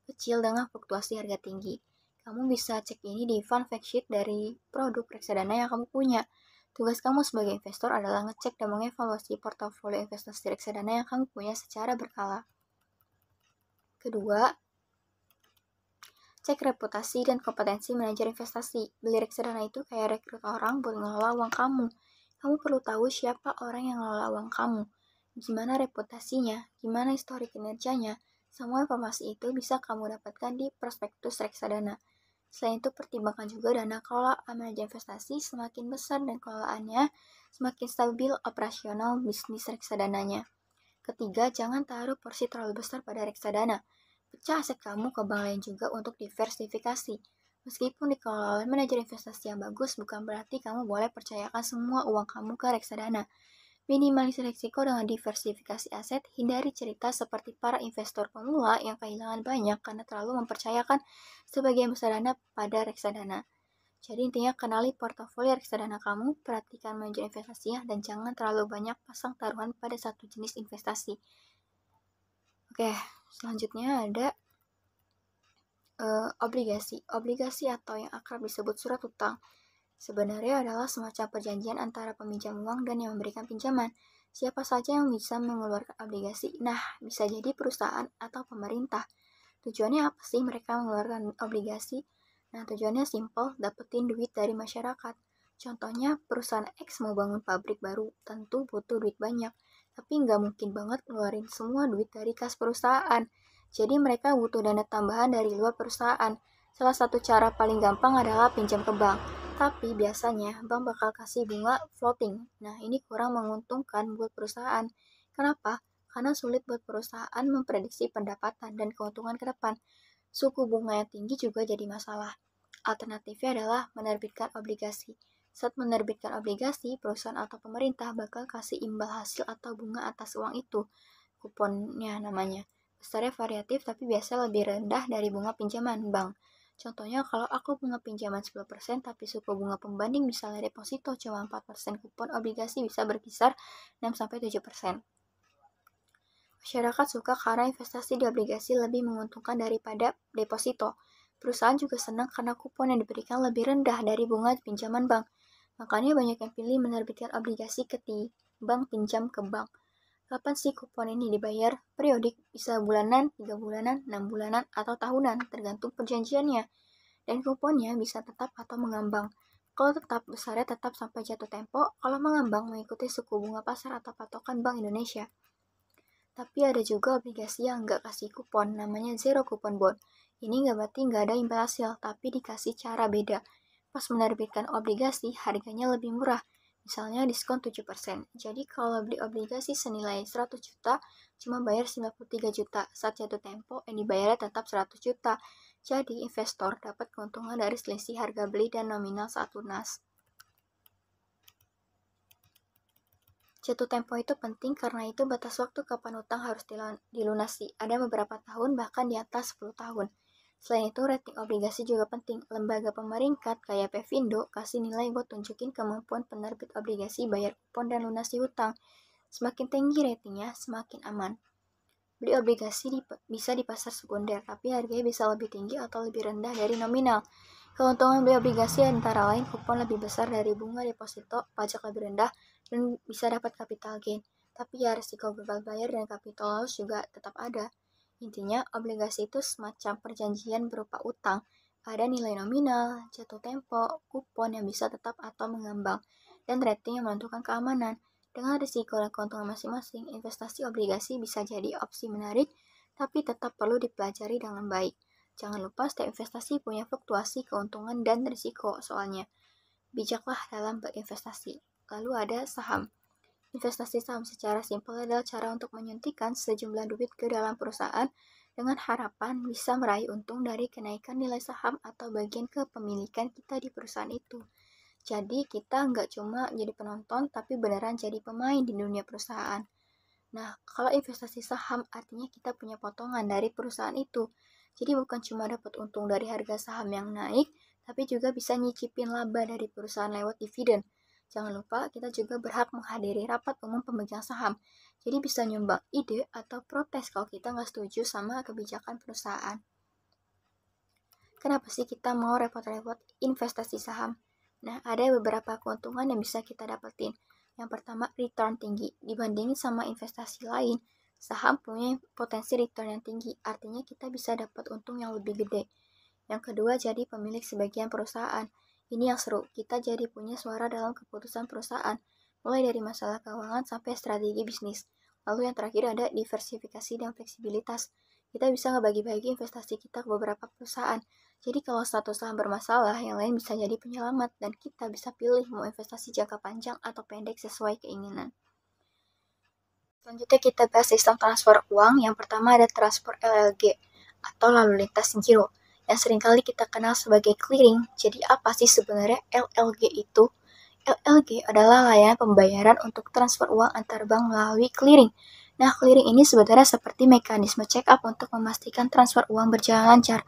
kecil dengan fluktuasi harga tinggi. Kamu bisa cek ini di fund fact sheet dari produk reksadana yang kamu punya. Tugas kamu sebagai investor adalah ngecek dan mengevaluasi portofolio investasi reksadana yang kamu punya secara berkala. Kedua, cek reputasi dan kompetensi manajer investasi. Beli reksadana itu kayak rekrut orang buat ngelola uang kamu. Kamu perlu tahu siapa orang yang ngelola uang kamu, gimana reputasinya, gimana histori kinerjanya. Semua informasi itu bisa kamu dapatkan di prospektus reksadana. Selain itu, pertimbangkan juga dana kelolaan manajer investasi semakin besar dan kelolaannya semakin stabil operasional bisnis reksadananya. Ketiga, jangan taruh porsi terlalu besar pada reksadana. Pecah aset kamu ke bank lain juga untuk diversifikasi. Meskipun dikelola oleh manajer investasi yang bagus, bukan berarti kamu boleh percayakan semua uang kamu ke reksadana. Minimalisir risiko dengan diversifikasi aset, hindari cerita seperti para investor pemula yang kehilangan banyak karena terlalu mempercayakan sebagian besar dana pada reksadana. Jadi intinya kenali portofolio reksadana kamu, perhatikan manajer investasinya, dan jangan terlalu banyak pasang taruhan pada satu jenis investasi. Oke, selanjutnya ada obligasi. Obligasi atau yang akrab disebut surat utang sebenarnya adalah semacam perjanjian antara peminjam uang dan yang memberikan pinjaman. Siapa saja yang bisa mengeluarkan obligasi? Nah, bisa jadi perusahaan atau pemerintah. Tujuannya apa sih mereka mengeluarkan obligasi? Nah, tujuannya simple, dapetin duit dari masyarakat. Contohnya, perusahaan X mau bangun pabrik baru, tentu butuh duit banyak. Tapi nggak mungkin banget ngeluarin semua duit dari kas perusahaan. Jadi mereka butuh dana tambahan dari luar perusahaan. Salah satu cara paling gampang adalah pinjam ke bank. Tapi biasanya bank bakal kasih bunga floating. Nah, ini kurang menguntungkan buat perusahaan. Kenapa? Karena sulit buat perusahaan memprediksi pendapatan dan keuntungan ke depan. Suku bunga yang tinggi juga jadi masalah. Alternatifnya adalah menerbitkan obligasi. Saat menerbitkan obligasi, perusahaan atau pemerintah bakal kasih imbal hasil atau bunga atas uang itu, kuponnya namanya. Besarnya variatif tapi biasa lebih rendah dari bunga pinjaman bank. Contohnya kalau aku bunga pinjaman 10% tapi suku bunga pembanding misalnya deposito cuma 4%, kupon obligasi bisa berkisar 6-7%. Masyarakat suka karena investasi di obligasi lebih menguntungkan daripada deposito. Perusahaan juga senang karena kupon yang diberikan lebih rendah dari bunga pinjaman bank. Makanya banyak yang pilih menerbitkan obligasi ketimbang pinjam ke bank. Kapan sih kupon ini dibayar? Periodik, bisa bulanan, 3 bulanan, 6 bulanan, atau tahunan, tergantung perjanjiannya. Dan kuponnya bisa tetap atau mengambang. Kalau tetap, besarnya tetap sampai jatuh tempo. Kalau mengambang, mengikuti suku bunga pasar atau patokan Bank Indonesia. Tapi ada juga obligasi yang nggak kasih kupon, namanya zero coupon bond. Ini nggak berarti nggak ada imbal hasil, tapi dikasih cara beda. Pas menerbitkan obligasi, harganya lebih murah. Misalnya diskon 7%. Jadi kalau beli obligasi senilai 100 juta, cuma bayar 93 juta. Saat jatuh tempo, yang dibayarnya tetap 100 juta. Jadi investor dapat keuntungan dari selisih harga beli dan nominal saat lunas. Jatuh tempo itu penting karena itu batas waktu kapan utang harus dilunasi. Ada beberapa tahun bahkan di atas 10 tahun. Selain itu, rating obligasi juga penting. Lembaga pemeringkat kayak Pevindo kasih nilai buat tunjukin kemampuan penerbit obligasi bayar kupon dan lunasi hutang. Semakin tinggi ratingnya, semakin aman. Beli obligasi bisa di pasar sekunder, tapi harganya bisa lebih tinggi atau lebih rendah dari nominal. Keuntungan beli obligasi antara lain kupon lebih besar dari bunga deposito, pajak lebih rendah, dan bisa dapat capital gain. Tapi ya risiko gagal bayar dan capital loss juga tetap ada. Intinya, obligasi itu semacam perjanjian berupa utang. Ada nilai nominal, jatuh tempo, kupon yang bisa tetap atau mengambang, dan rating yang menentukan keamanan. Dengan risiko dan keuntungan masing-masing, investasi obligasi bisa jadi opsi menarik, tapi tetap perlu dipelajari dengan baik. Jangan lupa setiap investasi punya fluktuasi keuntungan dan risiko soalnya. Bijaklah dalam berinvestasi. Lalu ada saham. Investasi saham secara simpel adalah cara untuk menyuntikkan sejumlah duit ke dalam perusahaan dengan harapan bisa meraih untung dari kenaikan nilai saham atau bagian kepemilikan kita di perusahaan itu. Jadi kita nggak cuma jadi penonton, tapi beneran jadi pemain di dunia perusahaan. Nah, kalau investasi saham artinya kita punya potongan dari perusahaan itu. Jadi bukan cuma dapat untung dari harga saham yang naik, tapi juga bisa nyicipin laba dari perusahaan lewat dividen. Jangan lupa kita juga berhak menghadiri rapat umum pemegang saham. Jadi bisa nyumbang ide atau protes kalau kita nggak setuju sama kebijakan perusahaan. Kenapa sih kita mau repot-repot investasi saham? Nah, ada beberapa keuntungan yang bisa kita dapetin. Yang pertama, return tinggi. Dibandingin sama investasi lain, saham punya potensi return yang tinggi. Artinya kita bisa dapat untung yang lebih gede. Yang kedua, jadi pemilik sebagian perusahaan. Ini yang seru, kita jadi punya suara dalam keputusan perusahaan, mulai dari masalah keuangan sampai strategi bisnis. Lalu yang terakhir ada diversifikasi dan fleksibilitas. Kita bisa ngebagi-bagi investasi kita ke beberapa perusahaan. Jadi kalau satu saham bermasalah, yang lain bisa jadi penyelamat dan kita bisa pilih mau investasi jangka panjang atau pendek sesuai keinginan. Selanjutnya kita bahas sistem transfer uang. Yang pertama ada transfer LLG atau lalu lintas giro, yang seringkali kita kenal sebagai clearing. Jadi apa sih sebenarnya LLG itu? LLG adalah layanan pembayaran untuk transfer uang antar bank melalui clearing. Nah, clearing ini sebenarnya seperti mekanisme check-up untuk memastikan transfer uang berjalan lancar.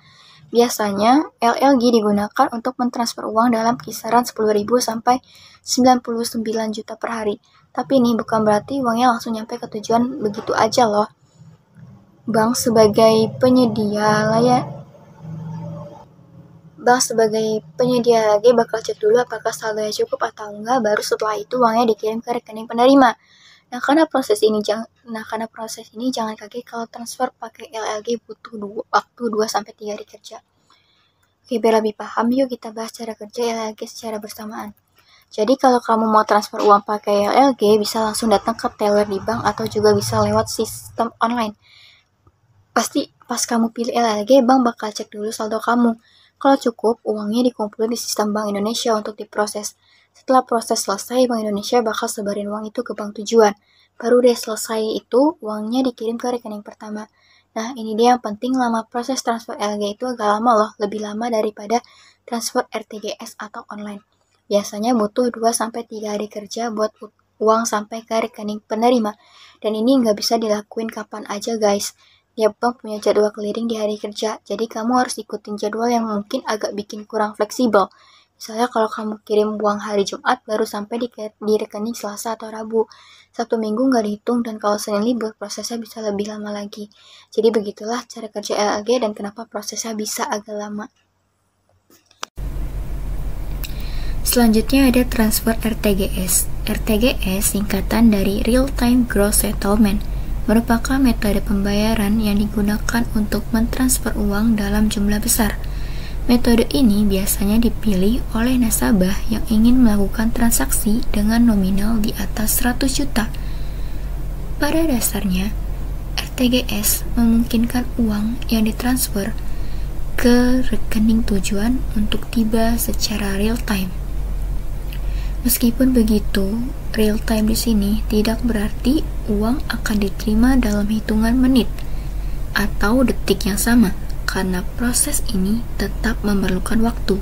Biasanya, LLG digunakan untuk mentransfer uang dalam kisaran 10.000 sampai 99 juta per hari. Tapi ini bukan berarti uangnya langsung nyampe ke tujuan begitu aja loh. Bank sebagai penyedia lagi bakal cek dulu apakah saldonya cukup atau enggak, baru setelah itu uangnya dikirim ke rekening penerima. Nah, karena proses ini jangan kaget kalau transfer pakai LLG butuh waktu 2-3 hari kerja. Oke, biar lebih paham, yuk kita bahas cara kerja LLG secara bersamaan. Jadi kalau kamu mau transfer uang pakai LLG, bisa langsung datang ke teller di bank atau juga bisa lewat sistem online. Pasti pas kamu pilih LLG, bank bakal cek dulu saldo kamu. Kalau cukup, uangnya dikumpulin di sistem Bank Indonesia untuk diproses. Setelah proses selesai, Bank Indonesia bakal sebarin uang itu ke bank tujuan. Baru deh selesai itu, uangnya dikirim ke rekening pertama. Nah, ini dia yang penting, lama proses transfer LLG itu agak lama loh, lebih lama daripada transfer RTGS atau online. Biasanya butuh 2-3 hari kerja buat uang sampai ke rekening penerima. Dan ini nggak bisa dilakuin kapan aja guys. Tiap bank punya jadwal clearing di hari kerja, jadi kamu harus ikutin jadwal yang mungkin agak bikin kurang fleksibel. Misalnya kalau kamu kirim uang hari Jumat, baru sampai di rekening Selasa atau Rabu. Sabtu Minggu nggak dihitung, dan kalau Senin libur, prosesnya bisa lebih lama lagi. Jadi begitulah cara kerja LLG dan kenapa prosesnya bisa agak lama. Selanjutnya ada transfer RTGS. RTGS singkatan dari Real Time Gross Settlement, merupakan metode pembayaran yang digunakan untuk mentransfer uang dalam jumlah besar. Metode ini biasanya dipilih oleh nasabah yang ingin melakukan transaksi dengan nominal di atas 100 juta. Pada dasarnya, RTGS memungkinkan uang yang ditransfer ke rekening tujuan untuk tiba secara real time. Meskipun begitu, real time di sini tidak berarti uang akan diterima dalam hitungan menit atau detik yang sama, karena proses ini tetap memerlukan waktu.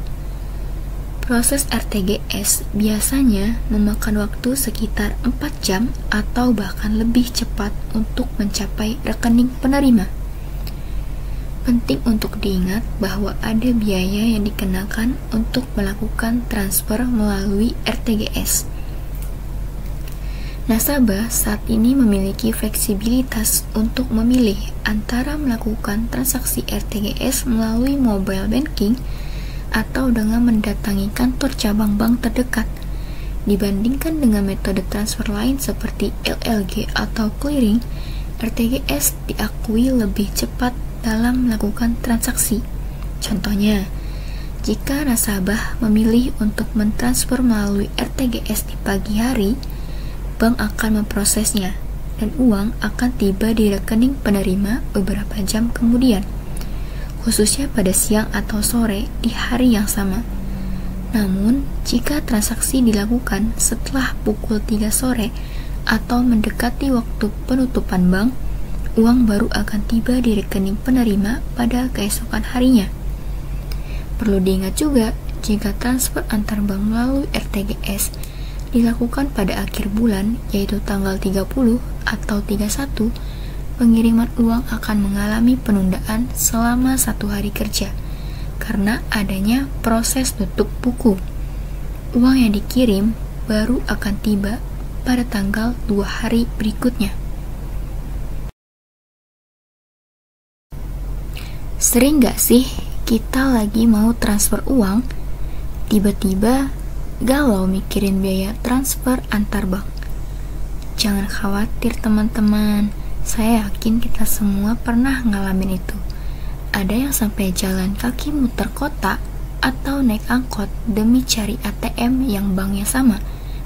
Proses RTGS biasanya memakan waktu sekitar 4 jam atau bahkan lebih cepat untuk mencapai rekening penerima. Penting untuk diingat bahwa ada biaya yang dikenakan untuk melakukan transfer melalui RTGS. Nasabah saat ini memiliki fleksibilitas untuk memilih antara melakukan transaksi RTGS melalui mobile banking atau dengan mendatangi kantor cabang bank terdekat. Dibandingkan dengan metode transfer lain seperti LLG atau clearing, RTGS diakui lebih cepat dalam melakukan transaksi. Contohnya, jika nasabah memilih untuk mentransfer melalui RTGS di pagi hari, bank akan memprosesnya dan uang akan tiba di rekening penerima beberapa jam kemudian, khususnya pada siang atau sore di hari yang sama. Namun, jika transaksi dilakukan setelah pukul 3 sore atau mendekati waktu penutupan bank, uang baru akan tiba di rekening penerima pada keesokan harinya. Perlu diingat juga, jika transfer antar bank melalui RTGS dilakukan pada akhir bulan, yaitu tanggal 30 atau 31, pengiriman uang akan mengalami penundaan selama 1 hari kerja, karena adanya proses tutup buku. Uang yang dikirim baru akan tiba pada tanggal 2 hari berikutnya. Sering gak sih kita lagi mau transfer uang, tiba-tiba galau mikirin biaya transfer antar bank? Jangan khawatir teman-teman, saya yakin kita semua pernah ngalamin itu. Ada yang sampai jalan kaki muter kota atau naik angkot demi cari ATM yang banknya sama,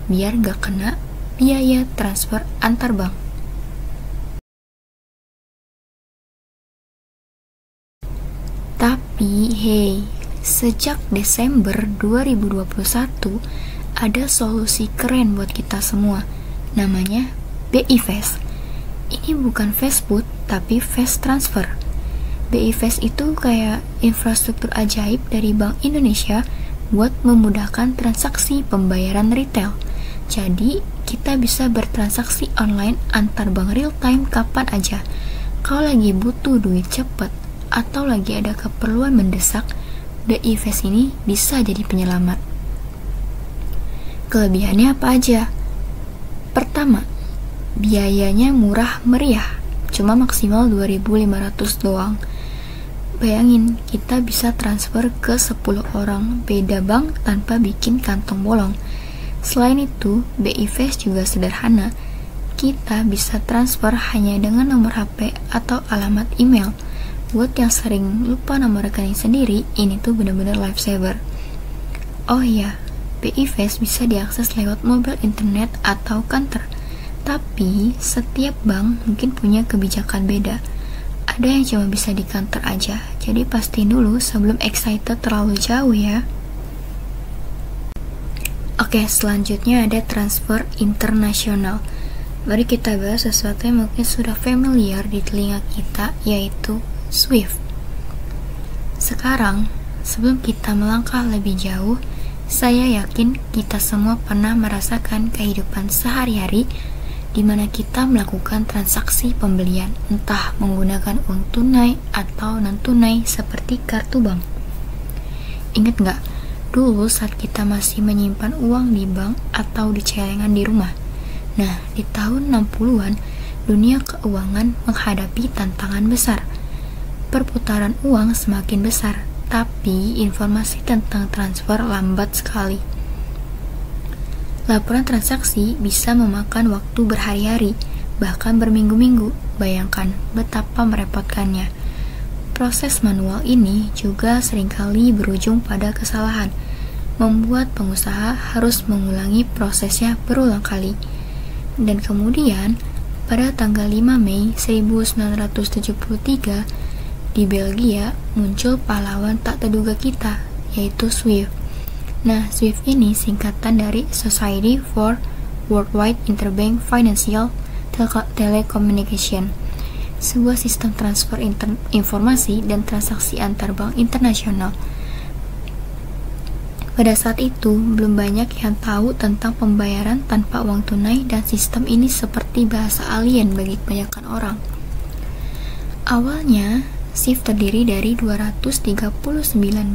biar gak kena biaya transfer antar bank. Tapi, hey, sejak Desember 2021 ada solusi keren buat kita semua, namanya BI Fast. Ini bukan fast food, tapi fast transfer. BI Fast itu kayak infrastruktur ajaib dari Bank Indonesia buat memudahkan transaksi pembayaran retail. Jadi, kita bisa bertransaksi online antar bank real time kapan aja. Kalau lagi butuh duit cepet atau lagi ada keperluan mendesak, BI Fast ini bisa jadi penyelamat. Kelebihannya apa aja? Pertama, biayanya murah meriah, cuma maksimal 2.500 doang. Bayangin, kita bisa transfer ke 10 orang beda bank tanpa bikin kantong bolong. Selain itu, BI Fast juga sederhana. Kita bisa transfer hanya dengan nomor HP atau alamat email. Buat yang sering lupa nomor rekening sendiri, ini tuh bener-bener lifesaver. Oh iya, BI Fast bisa diakses lewat mobile internet atau kantor. Tapi, setiap bank mungkin punya kebijakan beda. Ada yang cuma bisa di kantor aja, jadi pastiin dulu sebelum excited terlalu jauh ya. Oke, selanjutnya ada transfer internasional. Mari kita bahas sesuatu yang mungkin sudah familiar di telinga kita, yaitu SWIFT. Sekarang, sebelum kita melangkah lebih jauh, Saya yakin kita semua pernah merasakan kehidupan sehari-hari di mana kita melakukan transaksi pembelian, entah menggunakan uang tunai atau non-tunai seperti kartu bank. Ingat nggak, dulu saat kita masih menyimpan uang di bank atau di celengan di rumah? Nah, di tahun 60-an, dunia keuangan menghadapi tantangan besar. Perputaran uang semakin besar, tapi informasi tentang transfer lambat sekali. Laporan transaksi bisa memakan waktu berhari-hari, bahkan berminggu-minggu. Bayangkan betapa merepotkannya. Proses manual ini juga seringkali berujung pada kesalahan, membuat pengusaha harus mengulangi prosesnya berulang kali. Dan kemudian, pada tanggal 5 Mei 1973, di Belgia muncul pahlawan tak terduga kita, yaitu SWIFT. Nah, SWIFT ini singkatan dari Society for Worldwide Interbank Financial Telecommunication, sebuah sistem transfer informasi dan transaksi antar bank internasional. Pada saat itu, belum banyak yang tahu tentang pembayaran tanpa uang tunai dan sistem ini seperti bahasa alien bagi kebanyakan orang. Awalnya, SWIFT terdiri dari 239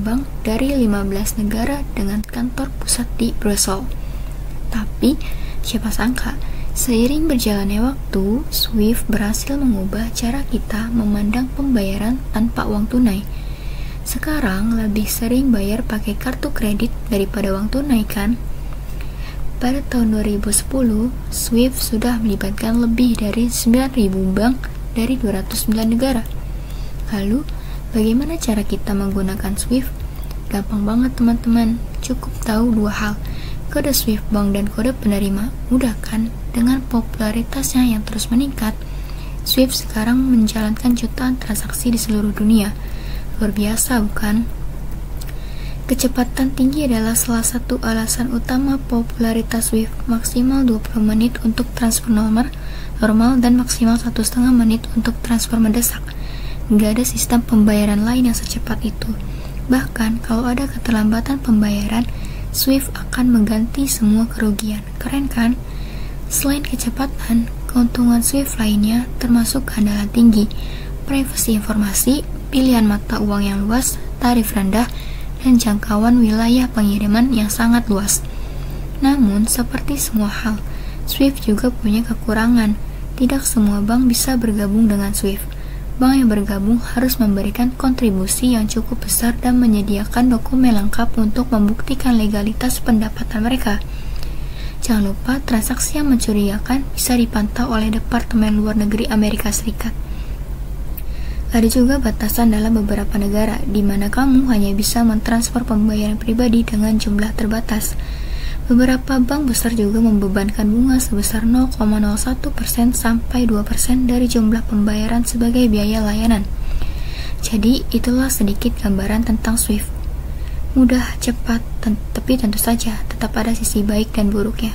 bank dari 15 negara dengan kantor pusat di Brussels. Tapi, siapa sangka, seiring berjalannya waktu, SWIFT berhasil mengubah cara kita memandang pembayaran tanpa uang tunai. Sekarang lebih sering bayar pakai kartu kredit daripada uang tunai, kan? Pada tahun 2010, SWIFT sudah melibatkan lebih dari 9.000 bank dari 209 negara. Lalu, bagaimana cara kita menggunakan SWIFT? Gampang banget teman-teman, cukup tahu dua hal, kode SWIFT bank dan kode penerima. Mudah kan? Dengan popularitasnya yang terus meningkat, SWIFT sekarang menjalankan jutaan transaksi di seluruh dunia. Luar biasa, bukan? Kecepatan tinggi adalah salah satu alasan utama popularitas SWIFT, maksimal 20 menit untuk transfer normal dan maksimal 1,5 menit untuk transfer mendesak. Nggak ada sistem pembayaran lain yang secepat itu. Bahkan, kalau ada keterlambatan pembayaran, SWIFT akan mengganti semua kerugian. Keren kan? Selain kecepatan, keuntungan SWIFT lainnya termasuk keandalan tinggi, privasi informasi, pilihan mata uang yang luas, tarif rendah, dan jangkauan wilayah pengiriman yang sangat luas. Namun, seperti semua hal, SWIFT juga punya kekurangan. Tidak semua bank bisa bergabung dengan SWIFT. Bank yang bergabung harus memberikan kontribusi yang cukup besar dan menyediakan dokumen lengkap untuk membuktikan legalitas pendapatan mereka. Jangan lupa, transaksi yang mencurigakan bisa dipantau oleh Departemen Luar Negeri Amerika Serikat. Ada juga batasan dalam beberapa negara, di mana kamu hanya bisa mentransfer pembayaran pribadi dengan jumlah terbatas. Beberapa bank besar juga membebankan bunga sebesar 0,01% sampai 2% dari jumlah pembayaran sebagai biaya layanan. Jadi, itulah sedikit gambaran tentang SWIFT. Mudah, cepat, tapi tentu saja tetap ada sisi baik dan buruknya.